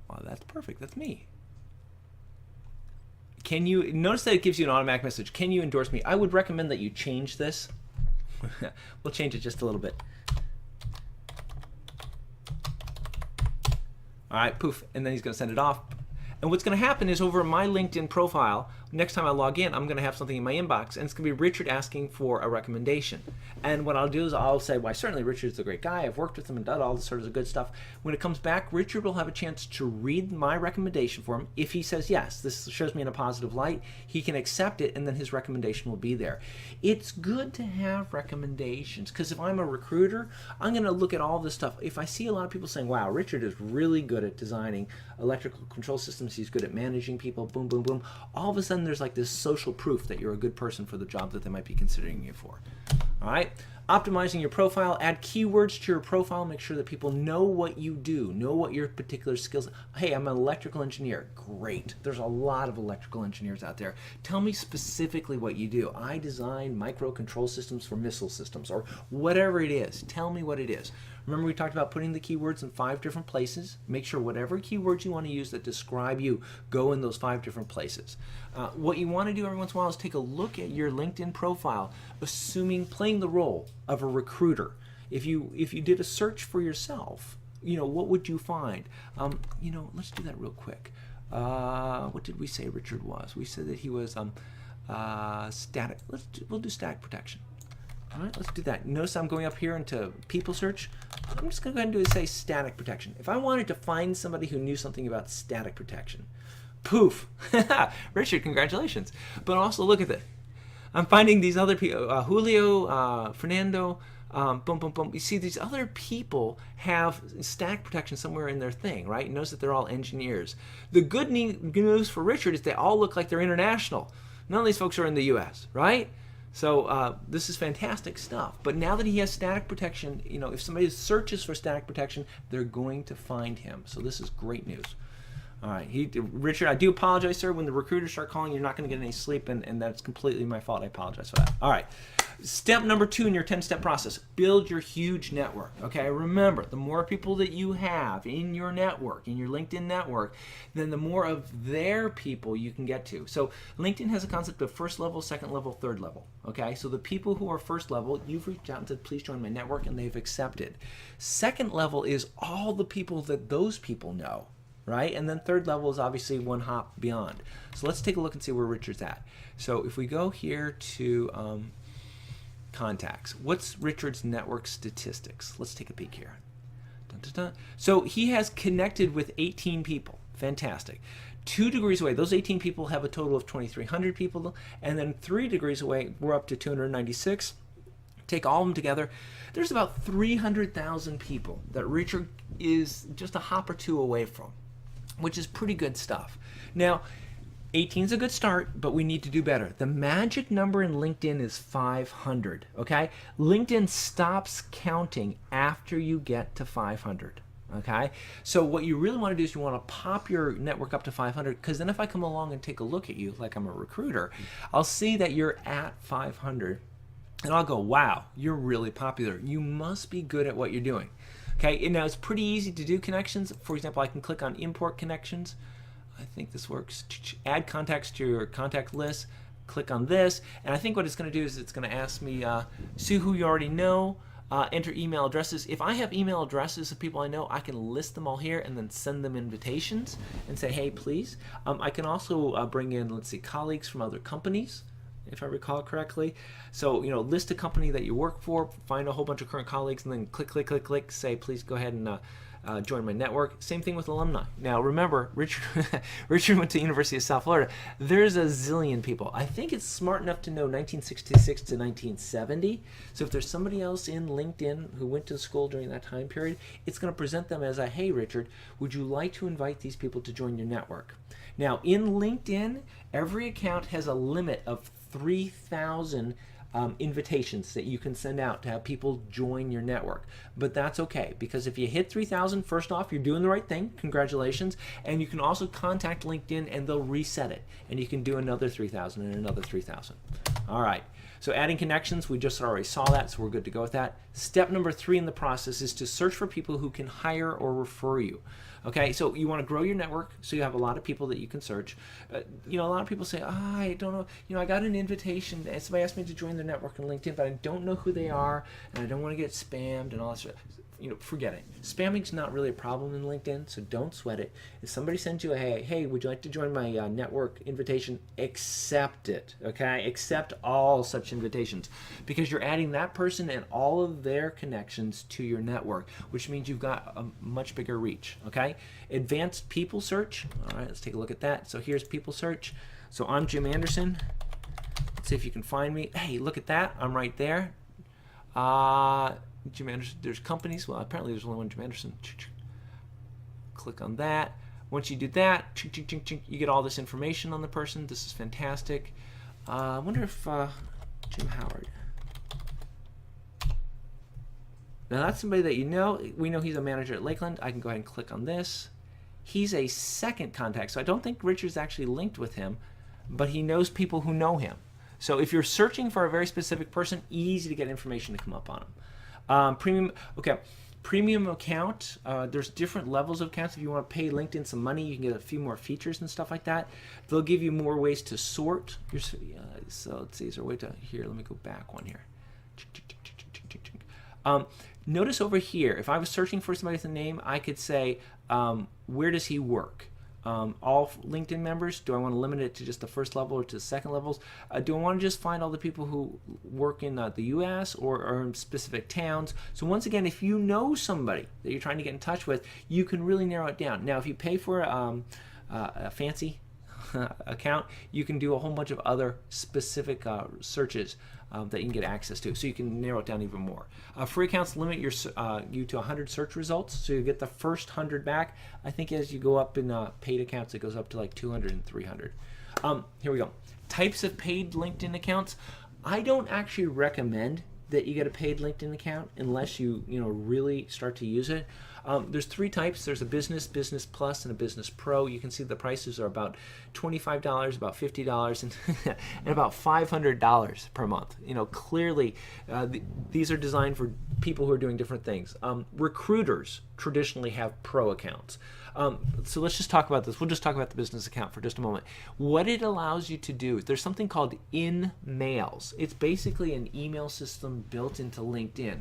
A: Wow, that's perfect. That's me. Can you notice that it gives you an automatic message? Can you endorse me? I would recommend that you change this. We'll change it just a little bit. All right, poof, and then he's going to send it off. And what's going to happen is over my LinkedIn profile, next time I log in, I'm going to have something in my inbox, and it's going to be Richard asking for a recommendation. And what I'll do is I'll say, why, certainly Richard's a great guy. I've worked with him and done all this sort of good stuff. When it comes back, Richard will have a chance to read my recommendation for him. If he says, yes, this shows me in a positive light, he can accept it, and then his recommendation will be there. It's good to have recommendations, because if I'm a recruiter, I'm going to look at all this stuff. If I see a lot of people saying, wow, Richard is really good at designing electrical control systems, he's good at managing people, boom, boom, boom, all of a sudden there's like this social proof that you're a good person for the job that they might be considering you for. All right, optimizing your profile, add keywords to your profile, make sure that people know what you do, know what your particular skills. Hey, I'm an electrical engineer. Great. There's a lot of electrical engineers out there. Tell me specifically what you do. I design microcontrol systems for missile systems, or whatever it is. Tell me what it is. Remember, we talked about putting the keywords in 5 different places. Make sure whatever keywords you want to use that describe you go in those 5 different places. What you want to do every once in a while is take a look at your LinkedIn profile, playing the role of a recruiter. If you did a search for yourself, what would you find? Let's do that real quick. What did we say Richard was? We said that he was static. We'll do static protection. All right, let's do that. Notice I'm going up here into people search. I'm just going to go ahead and say static protection. If I wanted to find somebody who knew something about static protection, poof, Richard, congratulations. But also look at this. I'm finding these other people, Julio, Fernando, boom, boom, boom. You see these other people have static protection somewhere in their thing, right? Notice that they're all engineers. The good news for Richard is they all look like they're international. None of these folks are in the U.S., right? So this is fantastic stuff. But now that he has static protection, if somebody searches for static protection, they're going to find him. So this is great news. All right, Richard, I do apologize, sir. When the recruiters start calling, you're not going to get any sleep, and that's completely my fault. I apologize for that. All right, step number 2 in your 10-step process: build your huge network. Okay, remember, the more people that you have in your network, in your LinkedIn network, then the more of their people you can get to. So LinkedIn has a concept of first level, second level, third level. Okay, so the people who are first level, you've reached out and said, please join my network, and they've accepted. Second level is all the people that those people know. Right? And then third level is obviously one hop beyond. So let's take a look and see where Richard's at. So if we go here to contacts, what's Richard's network statistics? Let's take a peek here. Dun, dun, dun. So he has connected with 18 people. Fantastic. 2 degrees away, those 18 people have a total of 2,300 people. And then 3 degrees away, we're up to 296. Take all of them together, there's about 300,000 people that Richard is just a hop or two away from, which is pretty good stuff. Now, 18 is a good start, but we need to do better. The magic number in LinkedIn is 500, okay? LinkedIn stops counting after you get to 500, okay? So what you really want to do is you want to pop your network up to 500, because then if I come along and take a look at you, like I'm a recruiter, I'll see that you're at 500, and I'll go, wow, you're really popular. You must be good at what you're doing. Okay, and now it's pretty easy to do connections. For example, I can click on import connections. I think this works. Add contacts to your contact list. Click on this, and I think what it's going to do is it's going to ask me, see who you already know, enter email addresses. If I have email addresses of people I know, I can list them all here and then send them invitations and say, hey, please. I can also bring in, let's see, colleagues from other companies, if I recall correctly. So, list a company that you work for, find a whole bunch of current colleagues, and then click, click, click, click, say, please go ahead and join my network. Same thing with alumni. Now, remember, Richard went to University of South Florida. There's a zillion people. I think it's smart enough to know 1966 to 1970. So if there's somebody else in LinkedIn who went to school during that time period, it's going to present them as a, hey, Richard, would you like to invite these people to join your network? Now, in LinkedIn, every account has a limit of 3,000 invitations that you can send out to have people join your network. But that's okay, because if you hit 3,000, first off, you're doing the right thing. Congratulations. And you can also contact LinkedIn and they'll reset it. And you can do another 3,000 and another 3,000. All right. So adding connections, we just already saw that, so we're good to go with that. Step number 3 in the process is to search for people who can hire or refer you. Okay, so you want to grow your network so you have a lot of people that you can search. A lot of people say, I don't know, I got an invitation, and somebody asked me to join their network on LinkedIn, but I don't know who they are, and I don't want to get spammed and all that stuff. Forget it. Spamming's not really a problem in LinkedIn, so don't sweat it. If somebody sends you a, hey, would you like to join my network invitation, accept it, okay? Accept all such invitations, because you're adding that person and all of their connections to your network, which means you've got a much bigger reach, okay? Advanced people search. All right, let's take a look at that. So here's people search. So I'm Jim Anderson. Let's see if you can find me. Hey, look at that. I'm right there. Jim Anderson, there's companies. Well, apparently there's only one Jim Anderson. Click on that. Once you do that, you get all this information on the person. This is fantastic. I wonder if Jim Howard. Now that's somebody that you know. We know he's a manager at Lakeland. I can go ahead and click on this. He's a second contact, so I don't think Richard's actually linked with him, but he knows people who know him. So if you're searching for a very specific person, easy to get information to come up on him. Premium account. There's different levels of accounts. If you want to pay LinkedIn some money, you can get a few more features and stuff like that. They'll give you more ways to sort. So let's see. Is there a way to here? Let me go back one here. Notice over here, if I was searching for somebody with a name, I could say, where does he work? All LinkedIn members? Do I want to limit it to just the first level or to the second levels? Do I want to just find all the people who work in the U.S. or in specific towns? So once again, if you know somebody that you're trying to get in touch with, you can really narrow it down. Now, if you pay for a fancy account, you can do a whole bunch of other specific searches that you can get access to, so you can narrow it down even more. Free accounts limit you to 100 search results, so you get the first 100 back. I think as you go up in paid accounts, it goes up to like 200 and 300. Here we go. Types of paid LinkedIn accounts. I don't actually recommend that you get a paid LinkedIn account unless you really start to use it. There's three types. There's a business, business plus, and a business pro. You can see the prices are about $25, about $50, and, and about $500 per month. Clearly, these are designed for people who are doing different things. Recruiters traditionally have pro accounts. So let's just talk about this. We'll just talk about the business account for just a moment. What it allows you to do, there's something called InMails. It's basically an email system built into LinkedIn.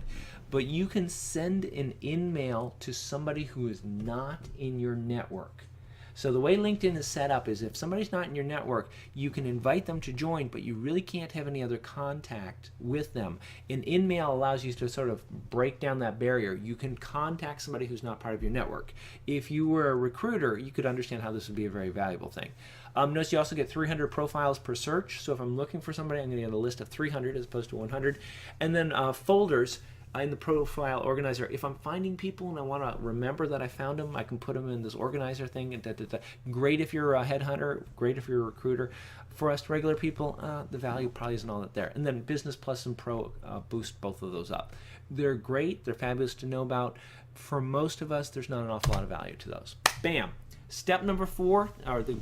A: But you can send an InMail to somebody who is not in your network. So the way LinkedIn is set up is if somebody's not in your network, you can invite them to join, but you really can't have any other contact with them. An InMail allows you to sort of break down that barrier. You can contact somebody who's not part of your network. If you were a recruiter, you could understand how this would be a very valuable thing. Notice you also get 300 profiles per search. So if I'm looking for somebody, I'm going to get a list of 300 as opposed to 100. And then folders. In the profile organizer, if I'm finding people and I want to remember that I found them, I can put them in this organizer thing. And Great if you're a headhunter, great if you're a recruiter. For us regular people, the value probably isn't all that there. And then Business Plus and Pro boost both of those up. They're great. They're fabulous to know about. For most of us, there's not an awful lot of value to those. Bam. Step number 4, or the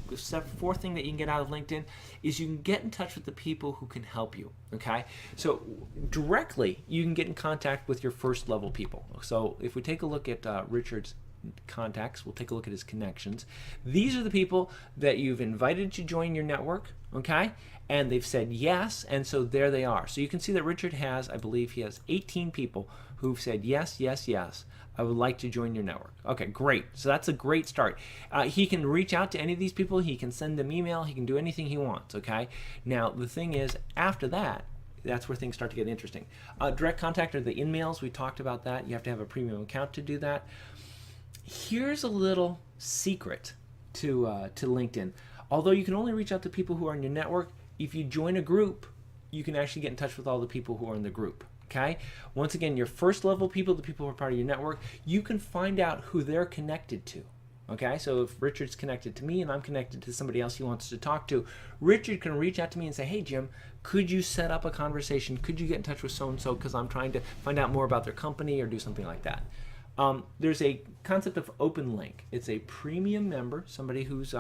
A: fourth thing that you can get out of LinkedIn, is you can get in touch with the people who can help you, okay? So directly, you can get in contact with your first level people. So if we take a look at Richard's contacts, we'll take a look at his connections. These are the people that you've invited to join your network, okay? And they've said yes, and so there they are. So you can see that Richard has, I believe he has 18 people who've said yes, yes, yes. I would like to join your network. Okay, great. So that's a great start. He can reach out to any of these people. He can send them email. He can do anything he wants, okay? Now, the thing is, after that, that's where things start to get interesting. Direct contact or the InMails, we talked about that. You have to have a premium account to do that. Here's a little secret to LinkedIn. Although you can only reach out to people who are in your network, if you join a group, you can actually get in touch with all the people who are in the group. Okay? Once again, your first level people, the people who are part of your network, you can find out who they're connected to. Okay? So if Richard's connected to me and I'm connected to somebody else he wants to talk to, Richard can reach out to me and say, hey, Jim, could you set up a conversation? Could you get in touch with so-and-so because I'm trying to find out more about their company or do something like that. There's a concept of open link. It's a premium member, somebody who's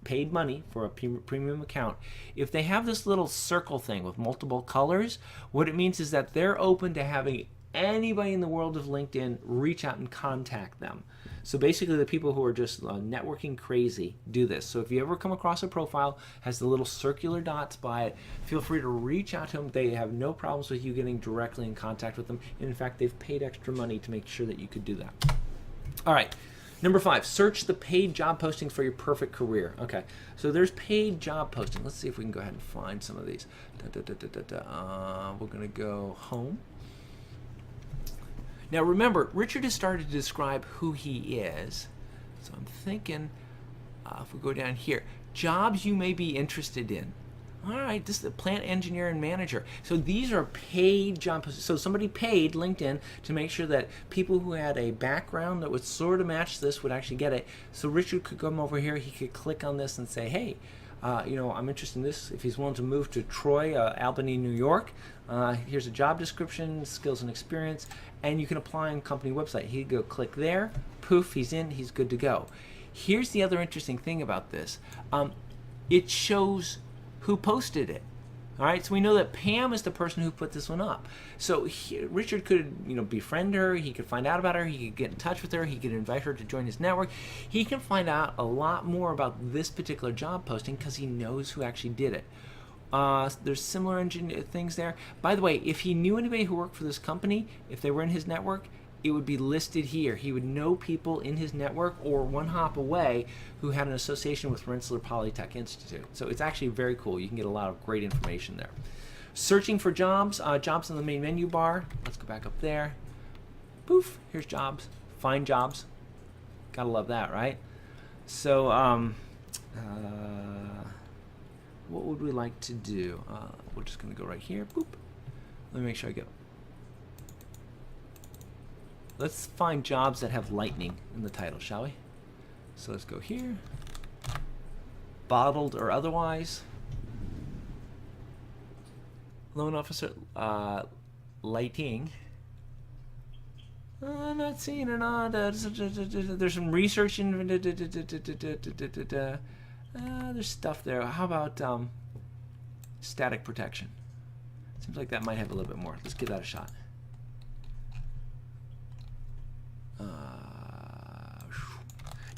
A: paid money for a premium account. If they have this little circle thing with multiple colors, what it means is that they're open to having anybody in the world of LinkedIn reach out and contact them. So basically the people who are just networking crazy do this. So if you ever come across a profile has the little circular dots by it, feel free to reach out to them. They have no problems with you getting directly in contact with them. And in fact, they've paid extra money to make sure that you could do that. All right. Number 5, search the paid job postings for your perfect career. Okay, so there's paid job posting. Let's see if we can go ahead and find some of these. We're going to go home. Now remember, Richard has started to describe who he is. So I'm thinking, if we go down here, jobs you may be interested in. All right, this is the plant engineer and manager. So these are paid job postings. So somebody paid LinkedIn to make sure that people who had a background that would sort of match this would actually get it. So Richard could come over here, he could click on this and say, hey, I'm interested in this. If he's willing to move to Troy, Albany, New York, here's a job description, skills and experience, and you can apply on company website. He'd go click there, poof, he's in, he's good to go. Here's the other interesting thing about this. It shows who posted it. All right, so we know that Pam is the person who put this one up. So Richard could, befriend her. He could find out about her. He could get in touch with her. He could invite her to join his network. He can find out a lot more about this particular job posting because he knows who actually did it. There's similar things there. By the way, if he knew anybody who worked for this company, if they were in his network, it would be listed here. He would know people in his network or one hop away who had an association with Rensselaer Polytech Institute. So it's actually very cool. You can get a lot of great information there. Searching for jobs, jobs in the main menu bar. Let's go back up there. Poof, here's jobs. Find jobs. Gotta love that, right? So what would we like to do? We're just gonna go right here. Boop. Let me make sure I get. Let's find jobs that have lightning in the title, shall we? So let's go here. Bottled or otherwise. Loan officer, lighting. I'm not seeing it on. There's some research in. There's stuff there. How about static protection? Seems like that might have a little bit more. Let's give that a shot.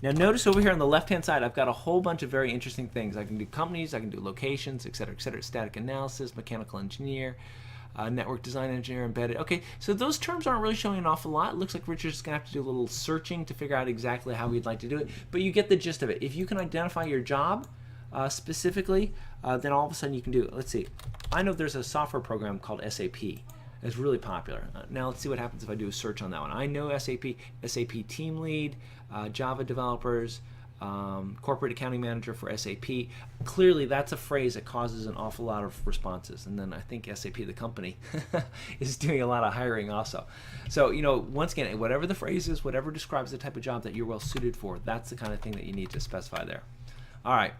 A: Now notice over here on the left-hand side, I've got a whole bunch of very interesting things. I can do companies, I can do locations, etc., etc. Static analysis, mechanical engineer, network design engineer, embedded. Okay, so those terms aren't really showing an awful lot. It looks like Richard's going to have to do a little searching to figure out exactly how he'd like to do it. But you get the gist of it. If you can identify your job specifically, then all of a sudden you can do it. Let's see. I know there's a software program called SAP. It's really popular. Now let's see what happens if I do a search on that one. I know SAP, SAP team lead, Java developers, corporate accounting manager for SAP. Clearly that's a phrase that causes an awful lot of responses. And then I think SAP, the company, is doing a lot of hiring also. So, you know, once again, whatever the phrase is, whatever describes the type of job that you're well suited for, that's the kind of thing that you need to specify there. All right.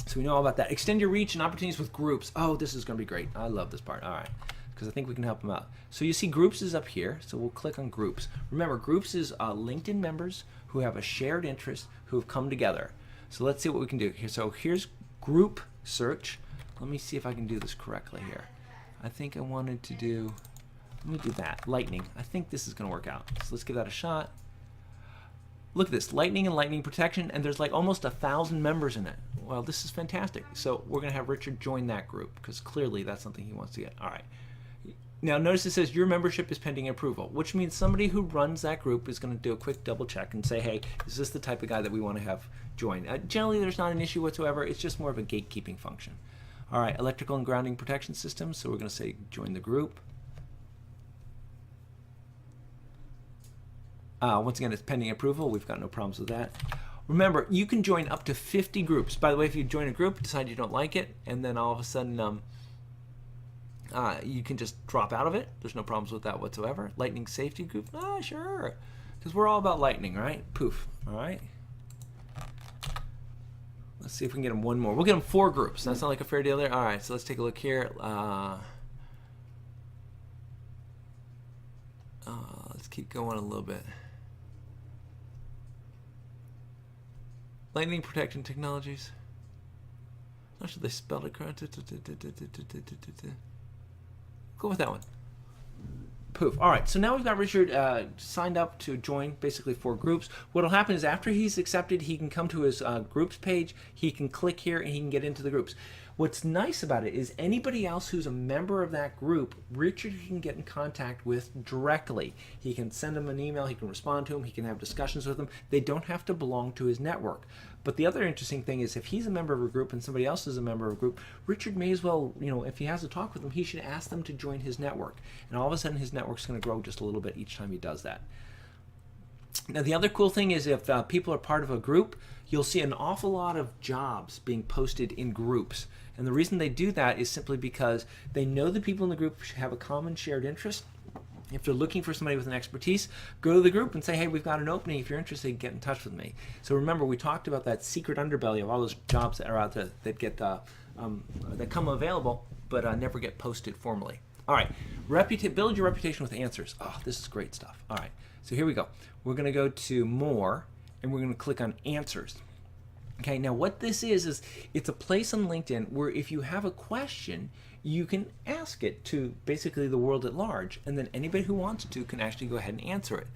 A: So we know all about that. Extend your reach and opportunities with groups. Oh, this is going to be great. I love this part. All right. Because I think we can help them out. So you see groups is up here, so we'll click on groups. Remember, groups is LinkedIn members who have a shared interest who have come together. So let's see what we can do here. So here's group search. Let me see if I can do this correctly here. I think I wanted to do, let me do that, lightning. I think this is going to work out. So let's give that a shot. Look at this, lightning and lightning protection, and there's like almost 1,000 members in it. Well, this is fantastic. So we're going to have Richard join that group because clearly that's something he wants to get. All right. Now notice it says your membership is pending approval, which means somebody who runs that group is going to do a quick double check and say, hey, is this the type of guy that we want to have join? Generally, there's not an issue whatsoever. It's just more of a gatekeeping function. All right, electrical and grounding protection systems. So we're going to say join the group. Once again, it's pending approval. We've got no problems with that. Remember, you can join up to 50 groups. By the way, if you join a group, decide you don't like it, and then all of a sudden you can just drop out of it. There's no problems with that whatsoever. Lightning safety group, sure. Because we're all about lightning, right? Poof, all right. Let's see if we can get them one more. We'll get them 4 groups. That sound like a fair deal there? All right, so let's take a look here. Let's keep going a little bit. Lightning protection technologies. Not sure they spelled it correctly. Go with that one. Poof. All right, so now we've got Richard signed up to join basically 4 groups. What will happen is after he's accepted, he can come to his groups page, he can click here, and he can get into the groups. What's nice about it is anybody else who's a member of that group, Richard can get in contact with directly. He can send them an email, he can respond to them, he can have discussions with them. They don't have to belong to his network. But the other interesting thing is if he's a member of a group and somebody else is a member of a group, Richard may as well, you know, if he has a talk with them, he should ask them to join his network. And all of a sudden his network's going to grow just a little bit each time he does that. Now the other cool thing is if people are part of a group, you'll see an awful lot of jobs being posted in groups. And the reason they do that is simply because they know the people in the group have a common shared interest. If they're looking for somebody with an expertise, go to the group and say, hey, we've got an opening. If you're interested, get in touch with me. So remember, we talked about that secret underbelly of all those jobs that are out there that get that come available but never get posted formally. All right, build your reputation with answers. Oh, this is great stuff. All right, so here we go. We're going to go to more, and we're going to click on answers. Okay, now what this is it's a place on LinkedIn where if you have a question, you can ask it to basically the world at large, and then anybody who wants to can actually go ahead and answer it.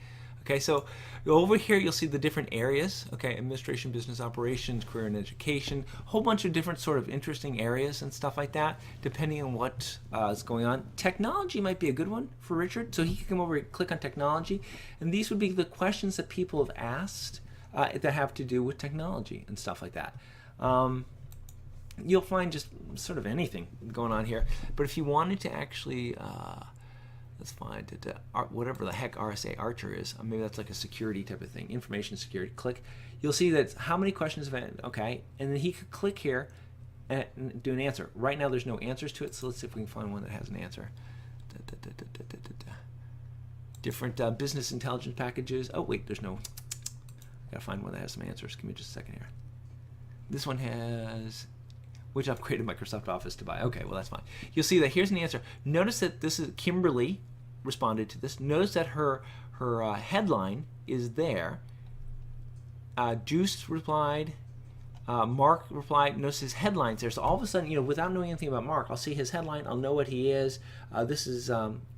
A: Okay, so over here you'll see the different areas, okay, administration, business operations, career and education, a whole bunch of different sort of interesting areas and stuff like that, depending on what is going on. Technology might be a good one for Richard, so he can come over and click on technology, and these would be the questions that people have asked that have to do with technology and stuff like that. You'll find just sort of anything going on here, but if you wanted to actually let's find it, whatever the heck RSA Archer is, maybe that's like a security type of thing, information security, click, you'll see that how many questions have been, okay, and then he could click here and do an answer. Right now there's no answers to it, so let's see if we can find one that has an answer. Different business intelligence packages. Oh wait, there's no, gotta find one that has some answers. Give me just a second here. This one has, which upgraded Microsoft Office to buy. Okay, well that's fine. You'll see that here's an answer. Notice that this is Kimberly responded to this. Notice that her her headline is there. Juice replied. Mark replied. Notice his headlines there. So all of a sudden, without knowing anything about Mark, I'll see his headline. I'll know what he is. This is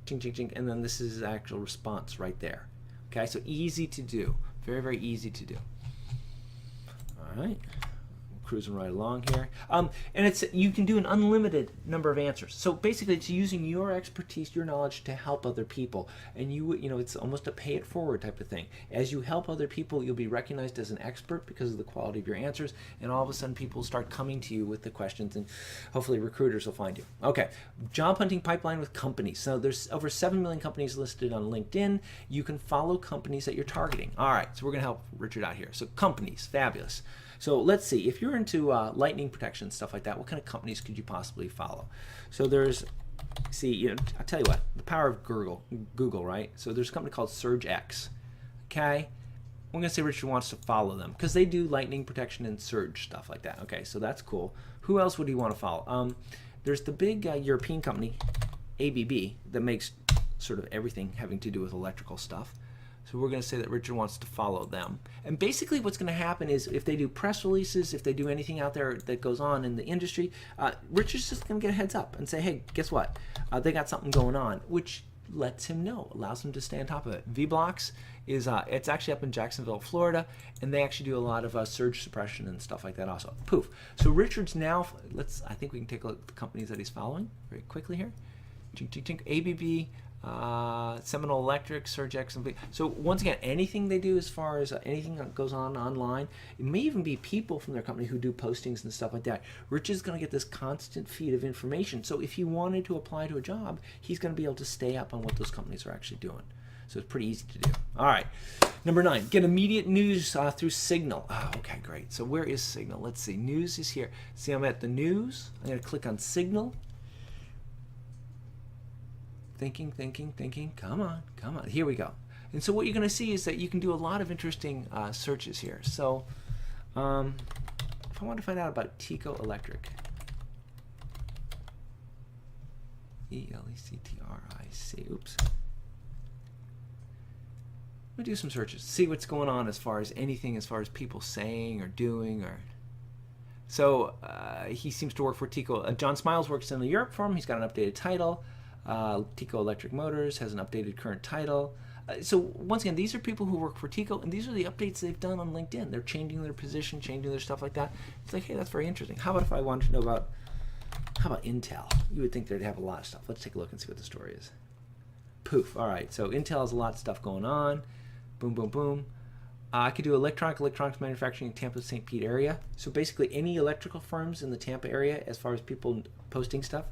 A: ching, ching, ching, and then this is his actual response right there. Okay, so easy to do. Very, very easy to do. All right. Cruising right along here, and you can do an unlimited number of answers. So basically, it's using your expertise, your knowledge to help other people, and it's almost a pay it forward type of thing. As you help other people, you'll be recognized as an expert because of the quality of your answers, and all of a sudden, people start coming to you with the questions, and hopefully, recruiters will find you. Okay, job hunting pipeline with companies. So there's over 7 million companies listed on LinkedIn. You can follow companies that you're targeting. All right, so we're gonna help Richard out here. So companies, fabulous. So let's see, if you're into lightning protection, stuff like that, what kind of companies could you possibly follow? So there's, I'll tell you what, the power of Google, right? So there's a company called SurgeX, okay? I'm gonna say Richard wants to follow them because they do lightning protection and surge stuff like that. Okay, so that's cool. Who else would you want to follow? There's the big European company, ABB, that makes sort of everything having to do with electrical stuff. So we're going to say that Richard wants to follow them. And basically what's going to happen is if they do press releases, if they do anything out there that goes on in the industry, Richard's just going to get a heads up and say, hey, guess what? They got something going on, which lets him know, allows him to stay on top of it. VBlocks is, it's actually up in Jacksonville, Florida, and they actually do a lot of surge suppression and stuff like that also. Poof. So Richard's now, I think we can take a look at the companies that he's following very quickly here. Chink, chink, chink. ABB, Seminole Electric, SurgeX, and so once again, anything they do as far as anything that goes on online, it may even be people from their company who do postings and stuff like that. Rich is going to get this constant feed of information. So if he wanted to apply to a job, he's going to be able to stay up on what those companies are actually doing. So it's pretty easy to do. All right. Number 9, get immediate news through Signal. Oh, okay, great. So where is Signal? Let's see. News is here. See, I'm at the news. I'm going to click on Signal. Thinking. Come on. Here we go. And so what you're going to see is that you can do a lot of interesting searches here. So if I want to find out about TECO Electric, E-L-E-C-T-R-I-C, oops. Let me do some searches, see what's going on as far as anything, as far as people saying or doing or... So he seems to work for TECO. John Smiles works in Europe for him. He's got an updated title. TECO Electric Motors has an updated current title. So once again, these are people who work for TECO, and these are the updates they've done on LinkedIn. They're changing their position, changing their stuff like that. It's like, hey, that's very interesting. How about if I wanted to know about, how about Intel? You would think they'd have a lot of stuff. Let's take a look and see what the story is. Poof. All right, so Intel has a lot of stuff going on. Boom, boom, boom. I could do electronics manufacturing in Tampa, St. Pete area. So basically any electrical firms in the Tampa area as far as people posting stuff.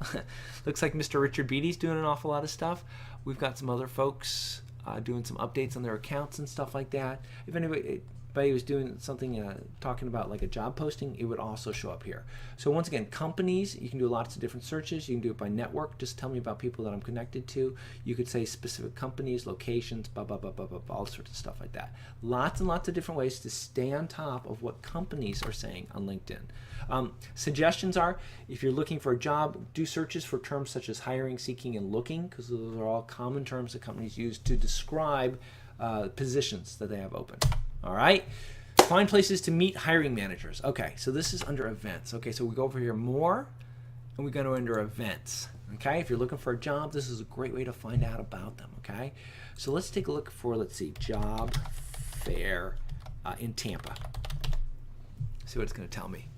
A: Looks like Mr. Richard Beatty's doing an awful lot of stuff. We've got some other folks doing some updates on their accounts and stuff like that. If anybody was doing something talking about like a job posting, it would also show up here. So once again, companies, you can do lots of different searches. You can do it by network. Just tell me about people that I'm connected to. You could say specific companies, locations, all sorts of stuff like that. Lots and lots of different ways to stay on top of what companies are saying on LinkedIn. Suggestions are, if you're looking for a job, do searches for terms such as hiring, seeking, and looking, because those are all common terms that companies use to describe positions that they have open. All right, find places to meet hiring managers. Okay, so this is under events. Okay, so we go over here more, and we go to under events. Okay, if you're looking for a job, this is a great way to find out about them. Okay, so let's take a look for, let's see, job fair in Tampa. See what it's going to tell me.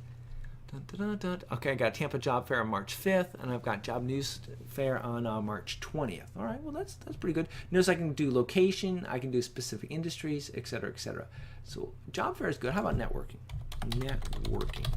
A: Okay, I got Tampa Job Fair on March 5th, and I've got Job News Fair on March 20th. All right, well, that's pretty good. Notice I can do location, I can do specific industries, etc., etc. So Job Fair is good. How about networking? Networking.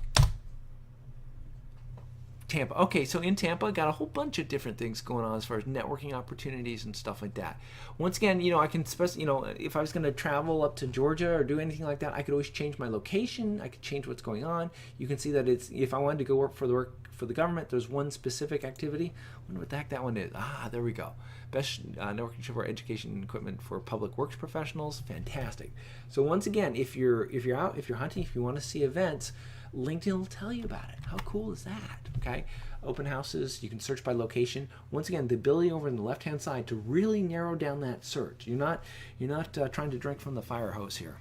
A: Tampa. Okay, so in Tampa, got a whole bunch of different things going on as far as networking opportunities and stuff like that. Once again, I can if I was going to travel up to Georgia or do anything like that, I could always change my location. I could change what's going on. You can see that if I wanted to go work for the government, there's one specific activity. I wonder what the heck that one is. There we go. Best networking for education equipment for public works professionals. Fantastic. So once again, if you're hunting, if you want to see events, LinkedIn will tell you about it. How cool is that? Okay, open houses, you can search by location. Once again, the ability over on the left-hand side to really narrow down that search. You're not trying to drink from the fire hose here.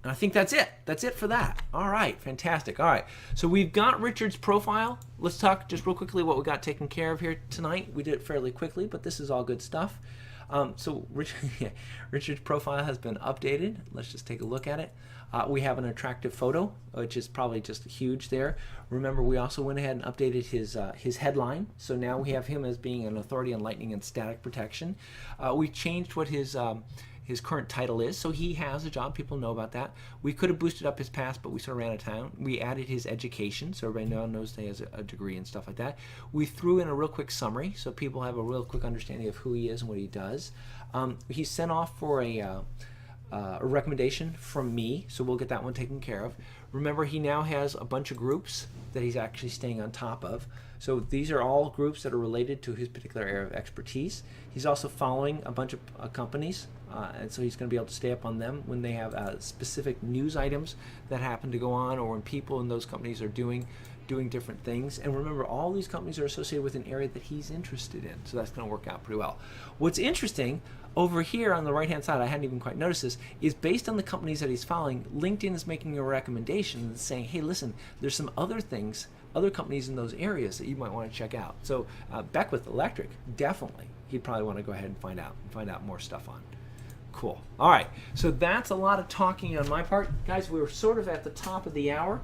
A: And I think that's it. That's it for that. All right, fantastic. All right, so we've got Richard's profile. Let's talk just real quickly what we got taken care of here tonight. We did it fairly quickly, but this is all good stuff. So Richard's profile has been updated. Let's just take a look at it. We have an attractive photo, which is probably just huge there. Remember, we also went ahead and updated his headline. So now we have him as being an authority on lightning and static protection. We changed what his current title is, so he has a job. People know about that. We could have boosted up his past, but we sort of ran out of time. We added his education, so everybody now knows that he has a degree and stuff like that. We threw in a real quick summary, so people have a real quick understanding of who he is and what he does. He's sent off for a recommendation from me, so we'll get that one taken care of. Remember, he now has a bunch of groups that he's actually staying on top of. So these are all groups that are related to his particular area of expertise. He's also following a bunch of companies, and so he's going to be able to stay up on them when they have specific news items that happen to go on, or when people in those companies are doing different things. And remember, all these companies are associated with an area that he's interested in, so that's going to work out pretty well. What's interesting, over here on the right-hand side, I hadn't even quite noticed this, is based on the companies that he's following, LinkedIn is making a recommendation and saying, hey, listen, there's some other things, other companies in those areas that you might want to check out. So Beckwith Electric, definitely, he'd probably want to go ahead and find out more stuff on. Cool. All right, so that's a lot of talking on my part. Guys, we're sort of at the top of the hour.